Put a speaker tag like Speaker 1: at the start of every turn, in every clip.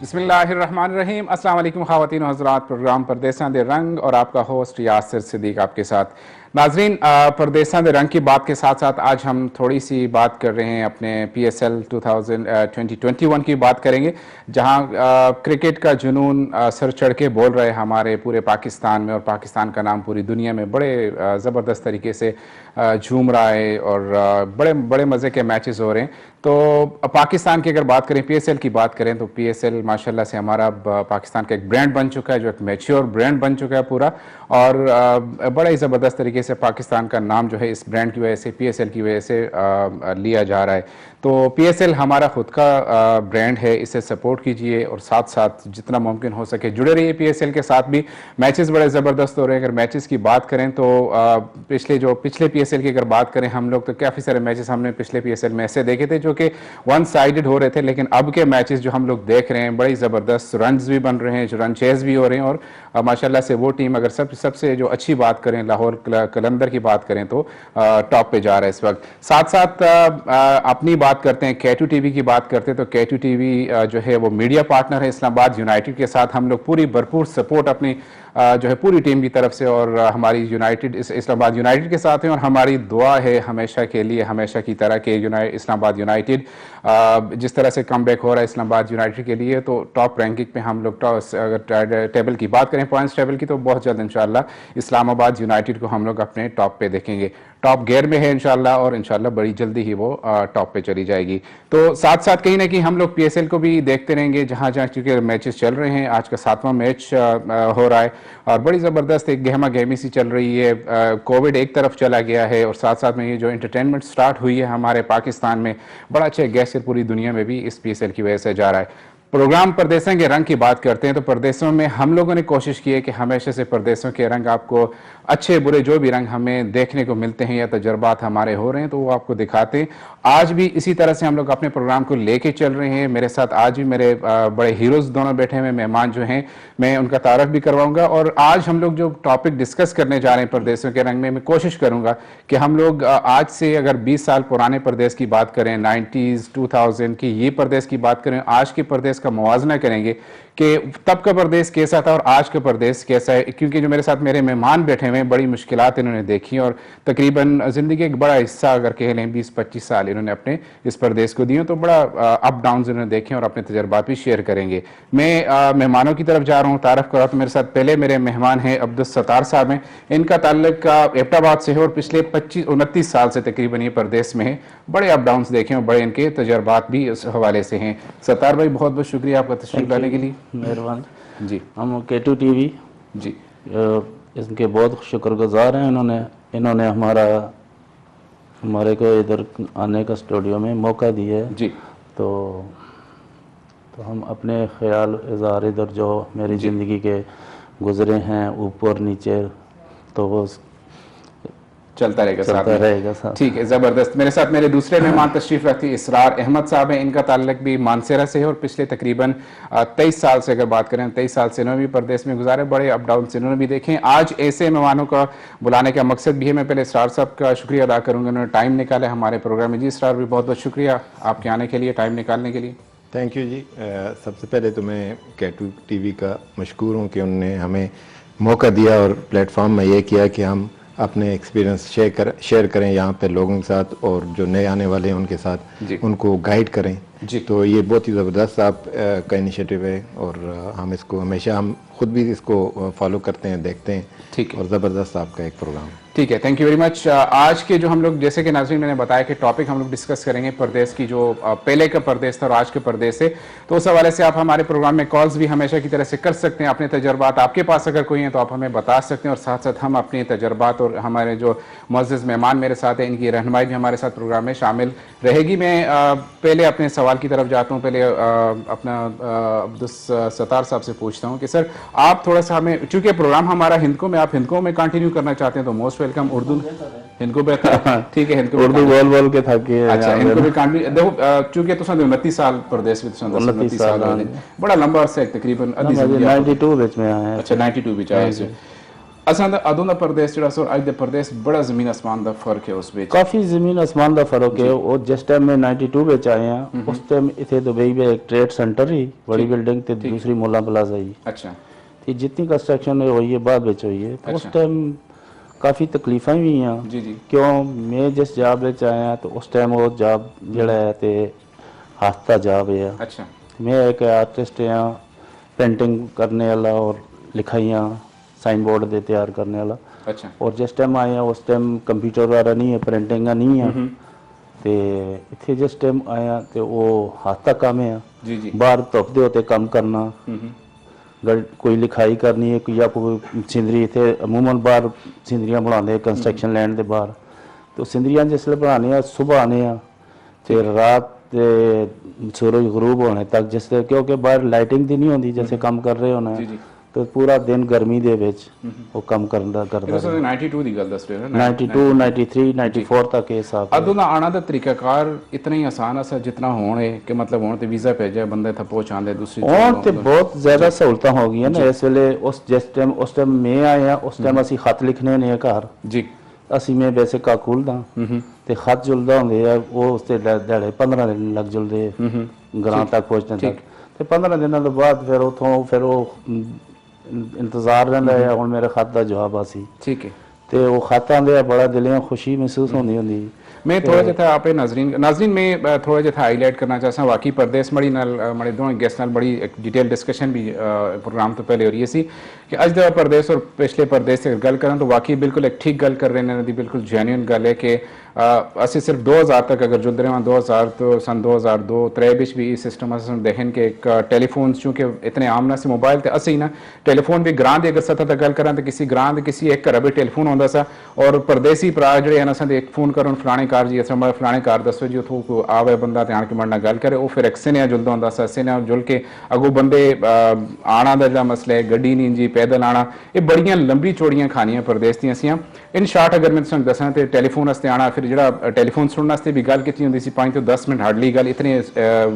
Speaker 1: बिस्मिल्लाहिर्रहमानिर्रहीम। अस्सलाम वालेकुम ख़वातीन व हज़रात। प्रोग्राम परदेसां दे रंग और आपका होस्ट यासिर सिद्दीक आपके साथ। नाजरीन, परदेसां दे रंग की बात के साथ साथ आज हम थोड़ी सी बात कर रहे हैं अपने PSL 2021 की बात करेंगे, जहां क्रिकेट का जुनून सर चढ़ के बोल रहे हमारे पूरे पाकिस्तान में, और पाकिस्तान का नाम पूरी दुनिया में बड़े ज़बरदस्त तरीके से झूम रहा है और बड़े बड़े मज़े के मैचेस हो रहे हैं। तो पाकिस्तान की अगर बात करें, PSL की बात करें, तो PSL माशाल्लाह से हमारा पाकिस्तान का एक ब्रांड बन चुका है, जो एक मैच्योर ब्रांड बन चुका है पूरा, और बड़ा ही ज़बरदस्त तरीके से पाकिस्तान का नाम जो है इस ब्रांड की वजह से, PSL की वजह से लिया जा रहा है। तो PSL हमारा खुद का ब्रांड है, इसे सपोर्ट कीजिए और साथ साथ जितना मुमकिन हो सके जुड़े रहिए PSL के साथ भी। मैचेस बड़े ज़बरदस्त हो रहे हैं। अगर मैचेस की बात करें तो पिछले PSL की अगर बात करें हम लोग, तो काफ़ी सारे मैचेस हमने पिछले PSL में ऐसे देखे थे जो कि वन साइडेड हो रहे थे, लेकिन अब के मैचेस जो हम लोग देख रहे हैं बड़ी ज़बरदस्त रन्स भी बन रहे हैं, जो रन चेज भी हो रहे हैं, और माशाल्लाह से वो टीम अगर सबसे जो अच्छी बात करें, लाहौर कलंदर की बात करें, तो टॉप पे जा रहा है इस वक्त। साथ साथ अपनी बात करते हैं, K2 TV की बात करते हैं, तो K2 TV जो है वो मीडिया पार्टनर है इस्लामाबाद यूनाइटेड के साथ। हम लोग पूरी भरपूर सपोर्ट अपनी जो है पूरी टीम की तरफ से और हमारी इस्लामाबाद यूनाइटेड के साथ हैं, और हमारी दुआ है हमेशा के लिए, हमेशा की तरह के इस्लामाबाद यूनाइटेड जिस तरह से कम बैक हो रहा है इस्लामाबाद यूनाइटेड के लिए, तो टॉप रैंकिंग पे हम लोग अगर टेबल की बात करें, पॉइंट्स टेबल की, तो बहुत जल्द इंशाल्लाह इस्लामाबाद यूनाइटेड को हम लोग अपने टॉप पे देखेंगे। टॉप गियर में है इंशाल्लाह, और इंशाल्लाह बड़ी जल्दी ही वो टॉप पे चली जाएगी। तो साथ साथ कहीं ना कहीं हम लोग PSL को भी देखते रहेंगे, जहाँ जहाँ चूँकि मैचेस चल रहे हैं। आज का 7वां मैच हो रहा है और बड़ी ज़बरदस्त एक गहमा गहमी सी चल रही है। कोविड एक तरफ चला गया है, और साथ साथ में ये जो एंटरटेनमेंट स्टार्ट हुई है हमारे पाकिस्तान में, बड़ा अच्छा गैस पूरी दुनिया में भी इस PSL की वजह से जा रहा है। प्रोग्राम परदेसों के रंग की बात करते हैं, तो परदेसों में हम लोगों ने कोशिश की है कि हमेशा से परदेसों के रंग, आपको अच्छे बुरे जो भी रंग हमें देखने को मिलते हैं या तजुर्बात हमारे हो रहे हैं, तो वो आपको दिखाते हैं। आज भी इसी तरह से हम लोग अपने प्रोग्राम को लेके चल रहे हैं। मेरे साथ आज भी मेरे बड़े हीरोज़ दोनों बैठे हुए मेहमान जो हैं, मैं उनका तारफ़ भी करवाऊंगा। और आज हम लोग जो टॉपिक डिस्कस करने जा रहे हैं परदेसों के रंग में, मैं कोशिश करूंगा कि हम लोग आज से अगर 20 साल पुराने परदेस की बात करें, 90s 2000 की ये परदेस की बात करें, आज के परदेस का मुवाजना करेंगे कि तब का परदेस कैसा था और आज का परदेस कैसा है। क्योंकि जो मेरे साथ मेरे मेहमान बैठे हुए हैं, बड़ी मुश्किलात इन्होंने देखी, और तकरीबन ज़िंदगी एक बड़ा हिस्सा अगर कह लें 20-25 साल इन्होंने अपने इस परदेस को दिए, तो बड़ा अप डाउन इन्होंने देखे और अपने तजर्बात भी शेयर करेंगे। मैं मेहमानों की तरफ जा रहा हूँ, तारफ़ कर रहा हूँ। तो मेरे साथ पहले मेरे मेहमान हैं अब्दुल सत्तार साहब हैं। इनका ताल्लुक एबटाबाद से है और पिछले 25-29 साल से तकरीबन ये परदेस में है। बड़े अप डाउन देखे और बड़े इनके तजर्बात भी इस हवाले से हैं। सत्तार भाई, बहुत बहुत शुक्रिया आपका तशरीफ लाने के लिए।
Speaker 2: मेहरबानी
Speaker 1: जी।
Speaker 2: हम K2 TV
Speaker 1: जी
Speaker 2: इसके बहुत शुक्रगुजार हैं। इन्होंने हमारे को इधर आने का स्टूडियो में मौका दिया है।
Speaker 1: जी।
Speaker 2: तो हम अपने ख्याल इज़हार इधर जो मेरी ज़िंदगी के गुज़रे हैं ऊपर नीचे, तो वो
Speaker 1: चलता रहेगा साथ। ठीक है, ज़बरदस्त। मेरे साथ मेरे दूसरे मेहमान तशरीफ़ रखती इसरार अहमद साहब हैं। इनका ताल्लुक भी मानसेरा से है और पिछले तकरीबन 23 साल से अगर बात करें, 23 साल से इन्होंने भी परदेश में गुजारे, बड़े अप डाउन से इन्होंने भी देखें। आज ऐसे मेहमानों का बुलाने का मकसद भी है। मैं पहले इसरार साहब का शुक्रिया अदा करूँगा, उन्होंने टाइम निकाला हमारे प्रोग्राम में। जी इसरार भी बहुत बहुत शुक्रिया आपके आने के लिए, टाइम निकालने के लिए।
Speaker 3: थैंक यू जी। सबसे पहले तो मैं K2 TV का मशकूर हूँ कि उन्होंने हमें मौका दिया और प्लेटफॉर्म में ये किया कि हम अपने एक्सपीरियंस शेयर करें यहाँ पे लोगों के साथ, और जो नए आने वाले हैं उनके साथ उनको गाइड करें जी। तो ये बहुत ही ज़बरदस्त आप का इनिशिएटिव है, और हम इसको हमेशा हम खुद भी इसको फॉलो करते हैं, देखते हैं। ठीक है, और ज़बरदस्त आपका एक प्रोग्राम।
Speaker 1: ठीक है, थैंक यू वेरी मच। आज के जो हम लोग, जैसे कि नाज़रीन मैंने बताया कि टॉपिक हम लोग डिस्कस करेंगे परदेस की, जो पहले का परदेस था और आज के परदेस है। तो उस हवाले से आप हमारे प्रोग्राम में कॉल्स भी हमेशा की तरह से कर सकते हैं। अपने तजर्बात आपके पास अगर कोई हैं तो आप हमें बता सकते हैं, और साथ साथ हम अपने तजर्बात और हमारे जो मुअज़्ज़ज़ मेहमान मेरे साथ हैं, इनकी रहनुमाई भी हमारे साथ प्रोग्राम में शामिल रहेगी। मैं पहले अपने सवाल की तरफ जाता हूँ। पहले अपना अब्दुल सत्तार साहब से पूछता हूँ कि सर आप थोड़ा सा हमें, चूँकि प्रोग्राम हमारा हिंदकों में, आप हिंदकों में कंटिन्यू करना चाहते हैं तो मोस्ट वेलकम। उर्दू हिंद को बेहतर ठीक है हिंद को
Speaker 2: उर्दू बोल बोल के थक गए
Speaker 1: अच्छा इनको भी कांड भी देखो चूंकि तुसां 29 साल प्रदेश ਵਿੱਚ तुसां 29 ਸਾਲ ਹੋਏ ਬੜਾ ਲੰਬਾ ਅਰਸਾ ਤਕਰੀਬਨ ਅੱਧੀ ਜ਼ਿੰਦਗੀ
Speaker 2: 92 ਵਿੱਚ ਮੈਂ ਆਇਆ
Speaker 1: ਅੱਛਾ 92 ਵਿੱਚ ਆਏ ਸੀ ਅਸਾਂ ਦਾ ਅਦੋਂ ਦਾ ਪ੍ਰਦੇਸ਼ ਜਿਹੜਾ ਸੋ ਅੱਜ ਦੇ ਪ੍ਰਦੇਸ਼ ਬੜਾ ਜ਼ਮੀਨ ਅਸਮਾਨ ਦਾ ਫਰਕ ਹੈ ਉਸ ਵਿੱਚ
Speaker 2: ਕਾਫੀ ਜ਼ਮੀਨ ਅਸਮਾਨ ਦਾ ਫਰਕ ਹੈ ਉਹ ਜਿਸ ਟਾਈਮ ਮੈਂ 92 ਵਿੱਚ ਆਇਆ ਉਸ ਟਾਈਮ ਇੱਥੇ ਦੁਬਈ ਵਿੱਚ ਇੱਕ ਟ੍ਰੇਡ ਸੈਂਟਰ ਹੀ ਬੜੀ ਬਿਲਡਿੰਗ ਤੇ ਦੂਸਰੀ ਮੋਲਾ ਪਲਾਜ਼ਾ ਹੀ
Speaker 1: ਅੱਛਾ
Speaker 2: ਤੇ ਜਿੰਨੀ ਕੰਸਟਰਕਸ਼ਨ ਹੋਈ ਹੈ ਬਾਅਦ ਵਿੱਚ ਹੋਈ ਹੈ ਉਸ ਟਾਈਮ ਕਾਫੀ ਤਕਲੀਫਾਂ ਵੀ ਆ
Speaker 1: ਜੀ ਜੀ
Speaker 2: ਕਿਉਂ ਮੈਂ ਜਿਸ ਜੌਬ ਵਿੱਚ ਆਇਆ ਤਾਂ ਉਸ ਟਾਈਮ ਉਹ ਜੌਬ ਜਿਹੜਾ ਹੈ ਤੇ ਹੱਥ ਦਾ ਜੌਬ ਹੈ
Speaker 1: ਅੱਛਾ
Speaker 2: मैं एक आर्टिस्ट हाँ पेंटिंग करने वाला और लिखाइयाँ साइन बोर्ड दे तैयार करने वाला
Speaker 1: अच्छा
Speaker 2: और जिस टाइम आया उस टाइम कंप्यूटर वाला नहीं है प्रिंटिंग का नहीं है तो इतने जिस टाइम आया तो वो हाथ का काम है
Speaker 1: जी जी
Speaker 2: बाहर धुप दे होते काम करना कोई लिखाई करनी है या कोई सिंदरी इतने अमूमन बाहर सिंदरियाँ बनाते कंस्ट्रक्शन लैंड के बाहर तो सिंदरियाँ जिसले बनाने सुबह आने तो रात ते सूरज गरूब होने तक जिससे क्योंकि बाहर लाइटिंग दी नहीं होती जैसे काम कर रहे होना
Speaker 1: जी जी
Speaker 2: तो पूरा दिन गर्मी दे विच वो काम करदा
Speaker 1: ਇਹ ਤੁਸੀਂ 92 ਦੀ ਗੱਲ ਦੱਸ ਰਹੇ ਹੋ ਨਾ
Speaker 2: 92 93 94 तक ये हिसाब
Speaker 1: ਅਦੋਂ ਦਾ ਆਣਾ ਦਾ ਤਰੀਕਾਕਾਰ ਇਤਨਾ ਹੀ ਆਸਾਨ ਹੈ ਜਿਤਨਾ ਹੋਣ ਹੈ ਕਿ ਮਤਲਬ ਹੁਣ ਤੇ ਵੀਜ਼ਾ ਭੇਜਿਆ ਬੰਦੇ ਇੱਥੇ ਪਹੁੰਚਾਉਂਦੇ ਦੂਸਰੀ
Speaker 2: और ते बहुत ज्यादा सहूलतां हो गई ना इस वेले उस टाइम मैं आया उस टाइम ਅਸੀਂ खत लिखने ने घर
Speaker 1: ਜੀ
Speaker 2: ਅਸੀਂ ਮੈਂ ਵੈਸੇ ਕਾਕੂਲ ਦਾ ਤੇ ਖਤ ਜੁਲਦਾ ਹੁੰਦੇ ਆ ਉਹ ਉਸ ਤੇ ਦਿਹਾੜੇ 15 ਦਿਨ ਲੱਗ ਜੁਲਦੇ ਗਰਾਂ ਤੱਕ ਪਹੁੰਚਣ ਤੱਕ ਤੇ 15 ਦਿਨਾਂ ਤੋਂ ਬਾਅਦ ਫਿਰ ਉਹ ਇੰਤਜ਼ਾਰ ਰਹਿੰਦਾ ਹੈ ਹੁਣ ਮੇਰੇ ਖਤ ਦਾ ਜਵਾਬ ਆਸੀ
Speaker 1: ਠੀਕ ਹੈ
Speaker 2: ਤੇ ਉਹ ਖਤ ਆਉਂਦੇ ਆ ਬੜਾ ਦਿਲੋਂ ਖੁਸ਼ੀ ਮਹਿਸੂਸ ਹੁੰਦੀ
Speaker 1: मैं थोड़ा जिहा आपे नाजरीन में थोड़ा जिहा हाईलाइट करना चाहता हूँ वाकई प्रदेश मड़ी नाल मड़े दोनों गेस्ट नाल बड़ी एक डिटेल डिस्कशन भी प्रोग्राम तो पहले हो रही सी कि अज दा प्रदेश और पिछले प्रदेश से गल करें तो वाकई बिल्कुल एक ठीक गल कर रहे हैं बिल्कुल जेन्युइन गल है कि ਅਸੀਂ ਸਿਰਫ 2000 ਤੱਕ ਅਗਰ ਜੁਲਦੇ ਰਹੇ 2000 ਤੋਂ ਸਨ 2002 3 ਵਿੱਚ ਵੀ ਇਹ ਸਿਸਟਮ ਅਸੀਂ ਦੇਖਣ ਕਿ ਇੱਕ ਟੈਲੀਫੋਨ ਚੂੰਕਿ ਇਤਨੇ ਆਮ ਨਾ ਸੀ ਮੋਬਾਈਲ ਤੇ ਅਸੀਂ ਨਾ ਟੈਲੀਫੋਨ ਵੀ ਗ੍ਰਾਂ ਦੀ ਅਗਰ ਸਤਾ ਤੱਕ ਗੱਲ ਕਰਾਂ ਤਾਂ ਕਿਸੇ ਗ੍ਰਾਂ ਦੇ ਕਿਸੇ ਇੱਕ ਘਰ ਵੀ ਟੈਲੀਫੋਨ ਹੁੰਦਾ ਸੀ ਔਰ ਪਰਦੇਸੀ ਭਰਾ ਜਿਹੜੇ ਹਨ ਅਸਾਂ ਦੇ ਇੱਕ ਫੋਨ ਕਰਨ ਫਲਾਣੇ ਕਾਰ ਜੀ ਅਸਾਂ ਮੈਂ ਫਲਾਣੇ ਕਾਰ ਦੱਸੋ ਜੀ ਉਥੋਂ ਕੋ ਆਵੇ ਬੰਦਾ ਧਿਆਨ ਕੇ ਮੜਨਾ ਗੱਲ ਕਰੇ ਉਹ ਫਿਰ ਇੱਕ ਸਿਨਿਆ ਜੁਲਦਾ ਹੁੰਦਾ ਸੀ ਸਿਨਿਆ ਜੁਲ ਕੇ ਅਗੋ ਬੰਦੇ ਆਣਾ ਦਾ ਜਿਹੜਾ ਮਸਲਾ ਹੈ ਗੱਡੀ ਨਹੀਂ ਜੀ ਪੈਦਲ ਆਣਾ ਇਹ ਬੜੀਆਂ ਲੰਬੀ ਚੌੜੀਆਂ ਖਾਣੀਆਂ ਪਰਦੇਸ ਦੀਆਂ ਅਸੀਂ ਇਨ ਸ਼ਾਰਟ ਅਗਰ ਮੈਂ ਤੁਹਾਨੂੰ ਦੱਸਾਂ ਤੇ ਟੈਲੀਫੋਨ ਵਾਸਤੇ ਆਣਾ ਫਿਰ ਜਿਹੜਾ ਟੈਲੀਫੋਨ ਸੁਣਨ ਵਾਸਤੇ ਵੀ ਗੱਲ ਕੀਤੀ ਹੁੰਦੀ ਸੀ 5 ਤੋਂ 10 ਮਿੰਟ ਹਾਰਡਲੀ ਗੱਲ ਇਤਨੇ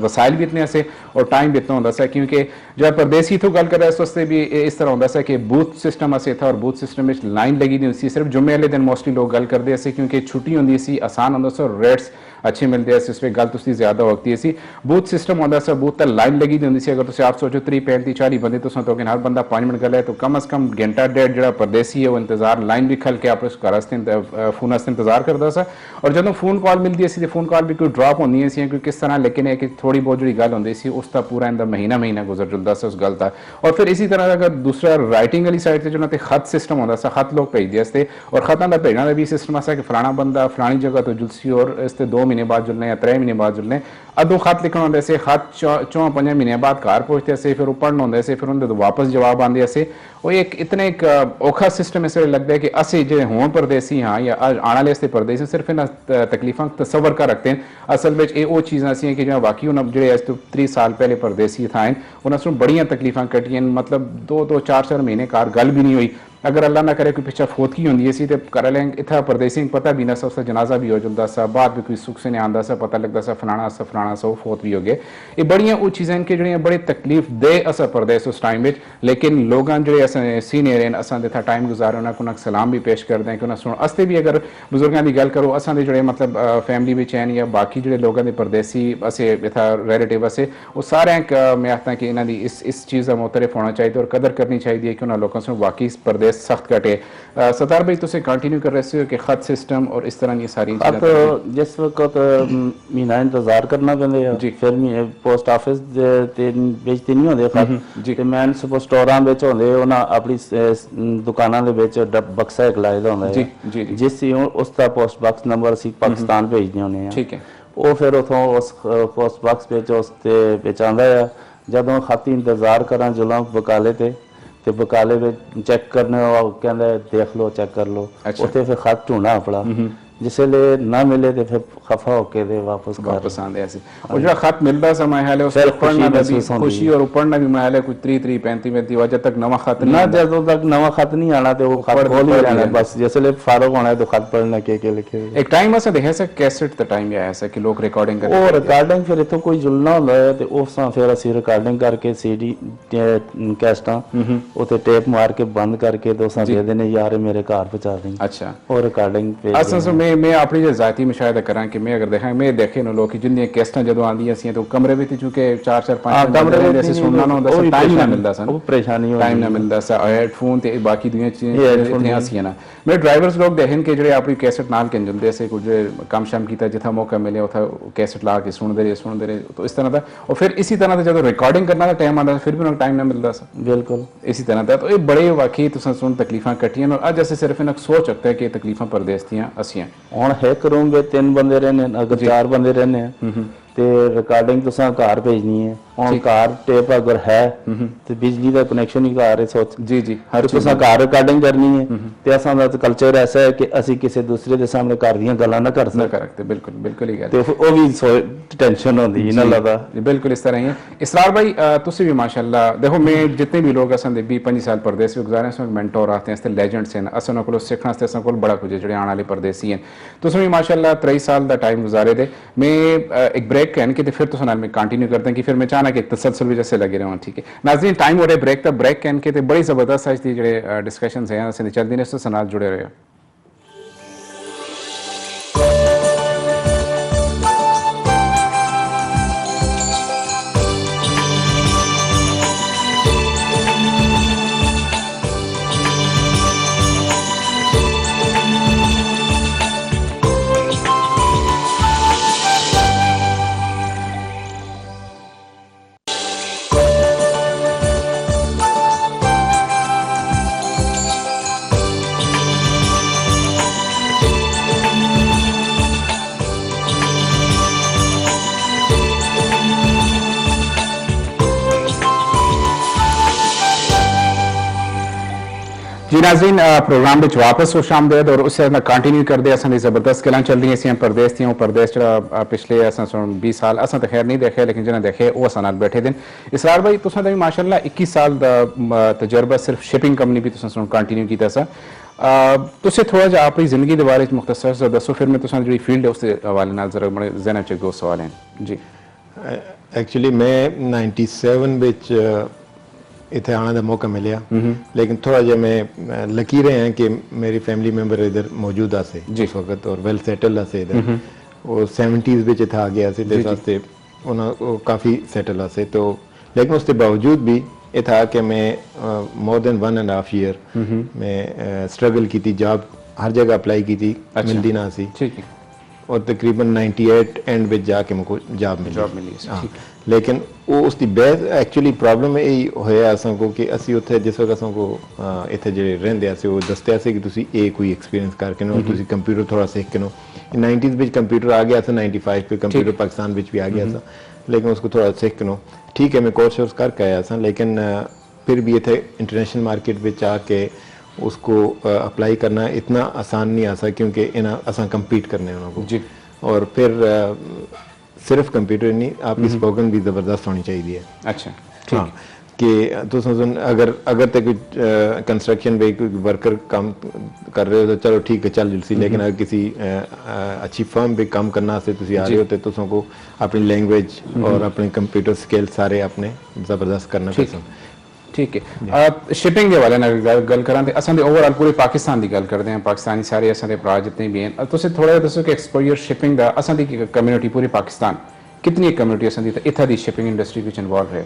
Speaker 1: ਵਸਾਇਲ ਵੀ ਇਤਨੇ ਸੇ ਔਰ ਟਾਈਮ ਵੀ ਇਤਨਾ ਹੁੰਦਾ ਸੀ ਕਿਉਂਕਿ ਜਦ ਪਰਦੇਸੀ ਤੋਂ ਗੱਲ ਕਰ ਰਿਹਾ ਉਸ ਵਾਸਤੇ ਵੀ ਇਸ ਤਰ੍ਹਾਂ ਹੁੰਦਾ ਸੀ ਕਿ ਬੂਥ ਸਿਸਟਮ ਅਸੀਂ था और बूथ सिस्टम में लाइन लगी नहीं सी सिर्फ जुम्मे वाले दिन मोस्टली लोग गल करते सी क्योंकि छुट्टी होंगी सी आसान होंगे और रेट्स अच्छे मिलते हैं इस पर गल तुसी ज़्यादा होती सी बूथ सिस्टम होंगे सा बूथ तक लाइन लगी नहीं होंगी सी अगर तुम आप सोचो 30 35 40 बंदे तुम तो हर बंदा 5 मिनट गल है तो कम अज़ कम घंटा डेढ़ जो परदेसी है वो इंतजार लाइन भी खल के आप उस घर फोन वास्ते इंतजार करता सा और जो फोन कॉल मिलती सी फोन कॉल भी कोई ड्रॉप होंगी सी कोई किस तरह लेकिन है कि थोड़ी बहुत जी गल होंगी सी उसका पूरा इनका महीना गुजर जुलता सा उस गल का और फिर इसी तरह अगर दूसरा राइटिंग वाली साइड से जो खत सिस्टम होता सा खत लोग भेजते थे और खतों का भेजने का भी सिस्टम ऐसा कि फलाना बंदा फलानी जगह तो जुलसी और इससे 2 महीने बाद जुलने या 3 महीने बाद जुलने अदों खत लिखना होंगे से खत 4-5 महीने बाद घर पहुँचते से फिर पढ़ना होंगे से फिर उन्हें तो वापस जवाब आते से वो एक इतने एक औखा सिस्टम इस वे लगता है कि असी जो हों परदेसी हाँ या आने वाले परदेसी सिर्फ इन्होंने तकलीफा तस्वर कर रखते हैं असल में ये चीज़ा सी कि जो वाकई उन्हें जो अज तो 30 साल पहले परदेसी था उन्होंने बड़िया तकलीफा कटियां मतलब 2 4 महीने कार गल भी नहीं हुई अगर अल्लाह ना करे कोई पिछा फोतकी होंगी सी तो कर लें इतना परदेसी पता भी ना सा उसका जनाजा भी हो जाता सा बाद भी कोई सुख से नहीं आता सा पता लगता सा फलाना सा वो फोत भी हो गए ये बड़िया वो चीज़ें कि जो बड़े तकलीफ दे असर परदेस उस टाइम में लेकिन लोगों जो सीनियर हैं असा इतना टाइम गुजारे उन्होंने सलाम भी पेश करते हैं कि उन्हें सुन असते भी अगर बुजुर्गों की गल करो असा जो मतलब फैमिली में हैं या बाकी जो लोगों के परदेसी असे इतना रिलेटिव असे वो सारे मैं आखता कि इन्हों की इस चीज़ का मोतरफ होना चाहिए और कदर करनी चाहिए कि उन्होंने लोगों से वाकई परदेस सख्त कटे सतार भाई तुम कंटिन्यू कर रहे हो कि खत सिस्टम और इस तरह की सारी
Speaker 2: खत जिस वक्त महीना इंतजार करना पैंदा जी फिर पोस्ट ऑफिस भेजते नहीं होंगे खत जी मैन सपोज स्टोरां विच होंदे उन्हां अपनी दुकानां दे विच बक्सा एक लाए दा हुंदा है जिस उसका पोस्ट बॉक्स नंबर असीं पाकिस्तान भेजने होने ठीक है वो फिर उतों उस पोस्ट बॉक्स विच उसते विच आंदा है जदों खत इंतजार करा जुलां बकाले ते बकाले में चेक करने कहते देख लो चेक कर लो उत्थे फिर खत ढूंढना अपना जिसले ना मिले तो फिर खफा होके दे वापस घर
Speaker 1: वापस आंदे ऐसे और जो खत मिलता सा मैं हाले उस
Speaker 2: फिर
Speaker 1: पढ़ना
Speaker 2: खुशी
Speaker 1: भी
Speaker 2: महसूस होंदी
Speaker 1: खुशी और पढ़ना भी मैं हाले कुछ 30-35 वजह तक नवा खत नहीं
Speaker 2: ना
Speaker 1: आंदा।
Speaker 2: जदों तक नवा खत नहीं आना तो वो खत
Speaker 1: पढ़-
Speaker 2: खोल ही
Speaker 1: पढ़
Speaker 2: जाना
Speaker 1: लेना।
Speaker 2: बस जिसले फारूक होना है तो खत पढ़ना के लिखे
Speaker 1: एक टाइम ऐसा देखा सा कैसेट दा टाइम आया सा कि लोग रिकॉर्डिंग कर
Speaker 2: ਉਹ ਰਿਕਾਰਡਿੰਗ ਫਿਰ ਇਥੋਂ ਕੋਈ ਜੁਲਣਾ ਹੁੰਦਾ ਹੈ ਤੇ ਉਸ ਤੋਂ ਫਿਰ ਅਸੀਂ ਰਿਕਾਰਡਿੰਗ ਕਰਕੇ ਸੀਡੀ ਕੈਸਟਾਂ ਉਤੇ ਟੇਪ ਮਾਰ ਕੇ ਬੰਦ ਕਰਕੇ ਤੇ ਉਸਾਂ ਦੇ ਦੇਣੇ ਯਾਰ ਇਹ ਮੇਰੇ ਘਰ ਪਹੁੰਚਾ ਦੇਂ
Speaker 1: अच्छा
Speaker 2: ਉਹ ਰਿਕਾਰਡਿੰਗ
Speaker 1: असल में मैं अपनी जो जाती मुशाहिदा करा कि मैं अगर देखा मैं देखे ना लोग कि जिन्नी कैस्टां जदों आंदियां सी तो कमरे में चूंकि 4-4-5
Speaker 2: कमरे में
Speaker 1: ऐसे सुनना ना होंदा सा टाइम ना मिलदा सा
Speaker 2: ਉਹ ਪਰੇਸ਼ਾਨੀ ਹੋ
Speaker 1: टाइम ना मिलदा सा हेडफोन ते बाकी दुनिया
Speaker 2: headphone
Speaker 1: चीज़ें इतनी सी ना मैं ड्राइवर्स लोग देखें कि जेह्ड़े अपनी कैसेट नाल के जंदे से कुछ काम शाम कीता जिथा मौका मिले उथा कैसेट ला के सुनते रहे तो इस तरह का और फिर इसी तरह का जब रिकॉर्डिंग करना का टाइम आता फिर भी उन्हें टाइम ना मिलता सा
Speaker 2: ਬਿਲਕੁਲ
Speaker 1: इसी तरह का तो ये बड़े वाकई तुसें सुन तकलीफां कट्टियां और अज असें सिर्फ इन्हें सोच सकते हैं कि तकलीफां परदेस दियां असियां
Speaker 2: ਹੁਣ ਇੱਕ ਰੂਮ ਵਿੱਚ 3 ਬੰਦੇ ਰਹਿੰਦੇ ਨੇ ਅਗਰ 4 ਬੰਦੇ ਰਹਿੰਦੇ ਆ ਤੇ ਰਿਕਾਰਡਿੰਗ ਤੁਸੀਂ ਘਰ ਭੇਜਣੀ ਹੈ ਹੁਣ ਘਰ ਟੇਪ ਅਗਰ ਹੈ ਤੇ ਬਿਜਲੀ ਦਾ ਕਨੈਕਸ਼ਨ ਹੀ ਘਰ ਹੈ ਸੋਚ
Speaker 1: जी जी हर चीज़
Speaker 2: ਤੁਸੀਂ ਘਰ ਰਿਕਾਰਡਿੰਗ ਕਰਨੀ ਹੈ ਤੇ ਅਸਾਂ ਦਾ ਕਲਚਰ ਐਸਾ ਹੈ ਕਿ ਅਸੀਂ ਕਿਸੇ ਦੂਸਰੇ ਦੇ ਸਾਹਮਣੇ ਘਰ ਦੀਆਂ ਗੱਲਾਂ ਨਾ ਕਰ
Speaker 1: ना
Speaker 2: ਸਕਦੇ
Speaker 1: कर रखते बिल्कुल बिल्कुल ही गल
Speaker 2: ਤੇ ਉਹ ਵੀ ਟੈਨਸ਼ਨ ਹੁੰਦੀ ਇਹਨਾਂ ਲੱਗਦਾ
Speaker 1: जी, बिल्कुल इस तरह ही है इसरार भाई तुसी भी माशाल्लाह देखो मैं जितने भी लोग असन 20-25 साल परदेस भी गुजारे हैं मेंटोर आते हैं इसते लेजेंड्स हैं असन को सीखना इसते असन को बड़ा कुछ है जेह्ड़े आने वाले परदेसी हैं तुसी भी माशाल्लाह 23 साल का टाइम गुजारे थे मैं एक ब्रेक कहन के फिर तुस नाल में कंटिन्यू करते हैं कि फिर मैं चाहना कि तसलसल भी जैसे लगे रहूँ ठीक है नाज़रीन टाइम हो रहा ब्रेक का ब्रेक कहन के बड़ी ज़बरदस्त आज दी जेह्ड़े डिस्कशंस हैं असें चलदी ने इस नाल जुड़े रहे जी नाज़रीन प्रोग्राम में वापस खुश आमदेद और उससे कंटिन्यू कर दे असां ज़बरदस्त गल्लां चल रही सी परदेस दियां परदेस जेह्ड़ा पिछले असां 20 साल असां तो खैर नहीं देखे लेकिन जिन्हें देखे वो असां नाल बैठे दिन इसरार भाई तुसां दा भी माशाल्लाह 21 साल दा तजर्बा सिर्फ शिपिंग कंपनी भी तुसां कंटिन्यू कीता सा तुसें थोड़ा जिहा अपनी जिंदगी दे बारे च मुख्तसर सा दस्सो फिर मैं तुसां जेह्ड़ी फील्ड है उसदे हवाले नाल जरा बड़े ज़हन च दो सवाल हैं जी
Speaker 3: एक्चुअली मैं 97 ਵਿੱਚ इतने आने का मौका मिले लेकिन थोड़ा जहा मैं लकीरें हैं कि मेरी फैमिली मेंबर इधर मौजूद आसे उस वक्त और वेल सेटल आसे इधर वो 70s ਵਿੱਚ इतना आ गया से इस वास्ते उन्होंने काफ़ी सेटल आसे तो लेकिन उसके बावजूद भी ये था कि मैं मोर देन 1.5 ईयर मैं स्ट्रगल की थी जॉब हर जगह अप्लाई की थी मिलती ना सी
Speaker 1: ठीक है
Speaker 3: और तकरीबन 98 एंड ਵਿੱਚ ਜਾ ਕੇ मुझको जॉब मिली हाँ लेकिन वो उसकी बेस एक्चुअली प्रॉब्लम यही होया असां को कि ਅਸੀਂ ਉੱਥੇ ਜਿਸ ਵਕਤ ਅਸਾਂ को ਇੱਥੇ ਜਿਹੜੇ ਰਹਿੰਦੇ ਆ ਸੀ ਉਹ ਦੱਸਿਆ ਸੀ ਕਿ ਤੁਸੀਂ ਇਹ ਕੋਈ ਐਕਸਪੀਰੀਅੰਸ ਕਰਕੇ ਨਾ ਤੁਸੀਂ ਕੰਪਿਊਟਰ ਥੋੜਾ ਸਿੱਖ ਕੇ ਨਾ 90s ਵਿੱਚ कंप्यूटर आ गया था 95 पे कंप्यूटर पाकिस्तान ਵਿੱਚ भी आ गया था लेकिन उसको थोड़ा सीख के ना ठीक है मैं कोर्स करके आया था लेकिन फिर भी इतने इंटरनेशनल मार्केट में आके उसको अप्लाई करना इतना आसान नहीं आसा क्योंकि इन्हें असा कम्पीट करने उनको
Speaker 1: जी
Speaker 3: और फिर सिर्फ कंप्यूटर नहीं आपकी स्पोकन भी ज़बरदस्त होनी चाहिए
Speaker 1: अच्छा
Speaker 3: हाँ कि तो अगर अगर तक कंस्ट्रक्शन पे कोई वर्कर काम कर रहे हो तो चलो ठीक है चल जुलसी लेकिन अगर किसी अच्छी फर्म पे काम करना से तुसी आ रहे हो तो तुसों को अपनी लैंग्वेज और अपने कंप्यूटर स्किल सारे अपने ज़बरदस्त करना पसंद
Speaker 1: ठीक है शिपिंग के वाले गल करा असां ओवरऑल पूरे पाकिस्तान की गल करते हैं पाकिस्तानी सारे असां दे भरा जितने भी हैं तुसीं थोड़ा दसो कि एक्सपोजर शिपिंग का असां दी कम्युनिटी पूरे पाकिस्तान कितनी कम्युनिटी असां दी इत्थै दी शिपिंग इंडस्ट्री विच इन्वॉल्व है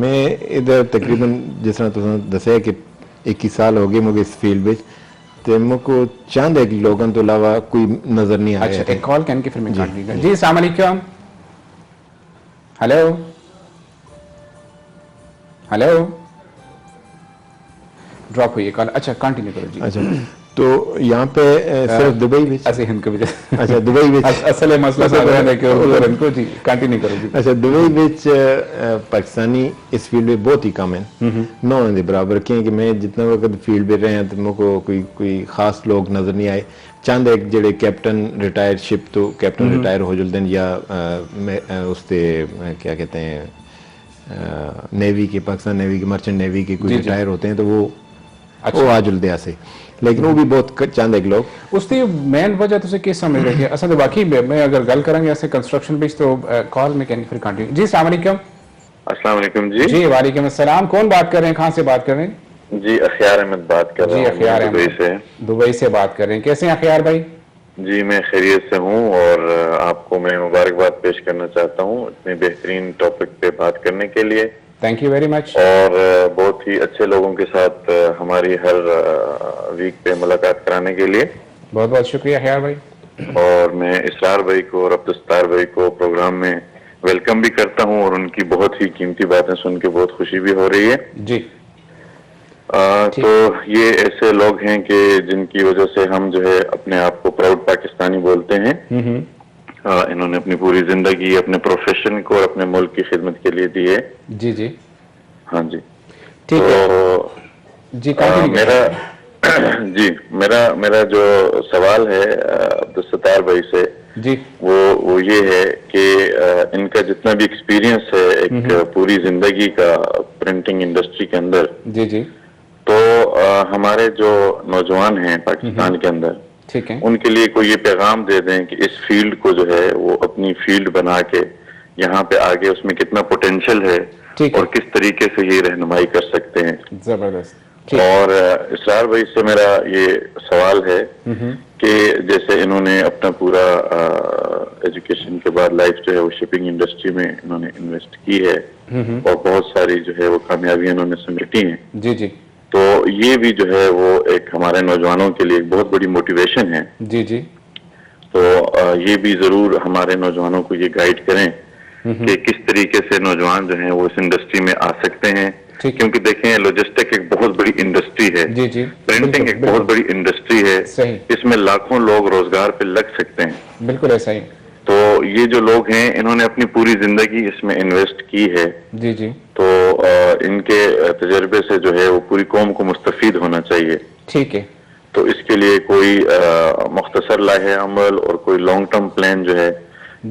Speaker 3: मैं इधर तकरीबन जिस तरह तुसें दस्सेआ कि 21 साल हो गए मुझे इस फील्ड में तो मुझको चंद एक लोगों तो अलावा कोई नजर नहीं आया
Speaker 1: अच्छा एक कॉल कैन के फिर मैं जी अस्सलाम वालेकुम हेलो हेलो ड्रॉप हुई कॉल अच्छा कंटिन्यू करो जी
Speaker 3: अच्छा तो यहाँ पे सिर्फ दुबई में
Speaker 1: ऐसे हिंद के
Speaker 3: अच्छा दुबई में
Speaker 1: असल मसला सारा है कि उधर इनको जी कंटिन्यू करो जी
Speaker 3: अच्छा दुबई में पाकिस्तानी इस फील्ड में बहुत ही कम है ना होने के बराबर क्योंकि मैं जितना वक्त फील्ड में रहे हैं तो मुझको कोई खास लोग नजर नहीं आए चंद एक जेडे कैप्टन रिटायर्ड शिप तो कैप्टन रिटायर हो जुलते हैं या उससे क्या कहते हैं नेवी के, पाकिस्तान नेवी के, मर्चेंट नेवी के कोई रिटायर होते हैं तो वो आ जुलते हैं ऐसे, लेकिन वो भी बहुत चंद एक लोग
Speaker 1: उसकी मेन वजह तुझे किस समझ रहे हैं असल बाकी मैं अगर गल करेंगे ऐसे कंस्ट्रक्शन बीच तो कॉल में कैन फिर कंटिन्यू। जी अस्सलाम वालेकुम।
Speaker 4: अस्सलाम वालेकुम जी।
Speaker 1: जी वालेकुम अस्सलाम। कौन बात कर रहे हैं, कहाँ से बात कर रहे हैं?
Speaker 4: जी अखियार अहमद बात कर रहा हूँ।
Speaker 1: अखियार
Speaker 4: दुबई से।
Speaker 1: दुबई से बात कर रहे हैं। कैसे हैं अखियार भाई?
Speaker 4: जी मैं खैरियत से हूँ और आपको मैं मुबारकबाद पेश करना चाहता हूँ इतने बेहतरीन टॉपिक पे बात करने के लिए।
Speaker 1: Thank you very much.
Speaker 4: और बहुत ही अच्छे लोगों के साथ हमारी हर वीक पे मुलाकात कराने के लिए
Speaker 1: बहुत बहुत शुक्रिया अखियार भाई।
Speaker 4: और मैं इसरार भाई को और अब्दुस्तार भाई को प्रोग्राम में वेलकम भी करता हूँ और उनकी बहुत ही कीमती बातें सुन के बहुत खुशी भी हो रही है
Speaker 1: जी।
Speaker 4: तो ये ऐसे लोग हैं कि जिनकी वजह से हम जो है अपने आप को प्राउड पाकिस्तानी बोलते हैं। इन्होंने अपनी पूरी जिंदगी अपने प्रोफेशन को और अपने मुल्क की खिदमत के लिए दी है।
Speaker 1: जी जी
Speaker 4: हाँ जी
Speaker 1: ठीक
Speaker 4: तो
Speaker 1: है जी।
Speaker 4: मेरा जो सवाल है अब्दुस्तार भाई से
Speaker 1: जी
Speaker 4: वो ये है कि इनका जितना भी एक्सपीरियंस है एक पूरी जिंदगी का प्रिंटिंग इंडस्ट्री के अंदर,
Speaker 1: जी जी
Speaker 4: तो हमारे जो नौजवान हैं पाकिस्तान के अंदर,
Speaker 1: ठीक है,
Speaker 4: उनके लिए कोई ये पैगाम दे दें कि इस फील्ड को जो है वो अपनी फील्ड बना के यहाँ पे आगे उसमें कितना पोटेंशियल है और किस तरीके से ये रहनुमाई कर सकते हैं।
Speaker 1: जबरदस्त।
Speaker 4: और इसरार भाई से मेरा ये सवाल है कि जैसे इन्होंने अपना पूरा एजुकेशन के बाद लाइफ जो है वो शिपिंग इंडस्ट्री में इन्होंने इन्वेस्ट की है और बहुत सारी जो है वो कामयाबियां इन्होंने समेटी हैं।
Speaker 1: जी जी।
Speaker 4: तो ये भी जो है वो एक हमारे नौजवानों के लिए एक बहुत बड़ी मोटिवेशन है।
Speaker 1: जी जी।
Speaker 4: तो ये भी जरूर हमारे नौजवानों को ये गाइड करें कि किस तरीके से नौजवान जो हैं वो इस इंडस्ट्री में आ सकते हैं, क्योंकि देखें लॉजिस्टिक एक बहुत बड़ी इंडस्ट्री है।
Speaker 1: जी जी।
Speaker 4: प्रिंटिंग एक बहुत बड़ी इंडस्ट्री है।
Speaker 1: सही।
Speaker 4: इसमें लाखों लोग रोजगार पे लग सकते हैं।
Speaker 1: बिल्कुल ऐसा ही।
Speaker 4: तो ये जो लोग हैं इन्होंने अपनी पूरी जिंदगी इसमें इन्वेस्ट की है।
Speaker 1: जी जी।
Speaker 4: तो इनके तजर्बे से जो है वो पूरी कौम को मुस्तफीद होना चाहिए।
Speaker 1: ठीक है।
Speaker 4: तो इसके लिए कोई मुख्तसर लाहे अमल और कोई लॉन्ग टर्म प्लान जो है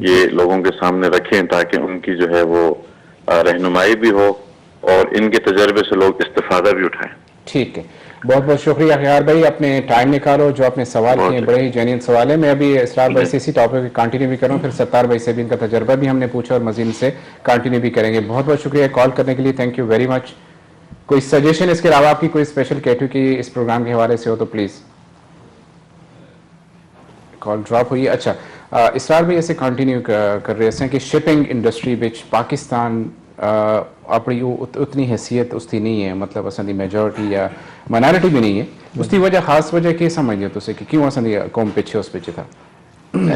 Speaker 4: ये लोगों के सामने रखें ताकि उनकी जो है वो रहनुमाई भी हो और इनके तजर्बे से लोग इस्तेफादा भी उठाएं।
Speaker 1: ठीक है, बहुत बहुत शुक्रिया खैर भाई, अपने टाइम निकालो, जो आपने सवाल किए बड़े ही जेन्युइन सवाल है। मैं अभी इसरार भाई से इसी टॉपिक कंटिन्यू भी करूँ, फिर सत्तार भाई से भी इनका तजर्बा भी हमने पूछा और मजीद से कंटिन्यू भी करेंगे। बहुत बहुत शुक्रिया कॉल करने के लिए, थैंक यू वेरी मच। कोई सजेशन इसके अलावा आपकी कोई स्पेशल कैटू की इस प्रोग्राम के हवाले से हो तो प्लीज़। कॉल ड्रॉप हुई। अच्छा, इसरार भाई ऐसे कंटिन्यू कर रहे हैं कि शिपिंग इंडस्ट्री विच पाकिस्तान अपनी उतनी हैसियत उसकी नहीं है, मतलब असां मेजोरिटी या माइनॉरिटी भी नहीं है, उसकी वजह खास वजह क्या समझिए तुसे कि क्यों असां कौम पीछे उस पीछे था?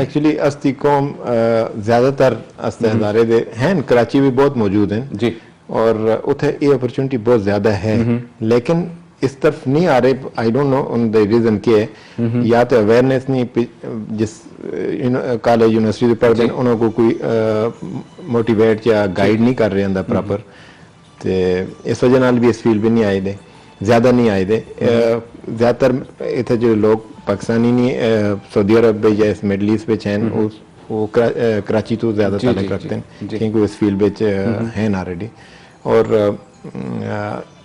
Speaker 3: एक्चुअली अस्ती कौम ज़्यादातर अस्ते हज़ारे दे हैं, कराची भी बहुत मौजूद हैं
Speaker 1: जी, और
Speaker 3: उथे ये अपॉर्चुनिटी बहुत ज़्यादा है, लेकिन इस तरफ नहीं आ रहे। आई डोंट नो उन द रीज़न क्या है, या तो अवेयरनेस नहीं, जिस कॉलेज यूनिवर्सिटी पढ़ते हैं उनको कोई मोटिवेट या गाइड नहीं कर रहे हैं प्रॉपर, तो इस वजह नाल भी इस फील्ड में नहीं आए दे, ज़्यादा नहीं आए दे। ज़्यादातर इतने जो लोग पाकिस्तानी नहीं सऊदी अरब या इस मिडल ईस्ट में हैं वो कराची तो ज़्यादा ताल्लुक रखते हैं क्योंकि वो इस फील्ड में हैं ऑलरेडी। और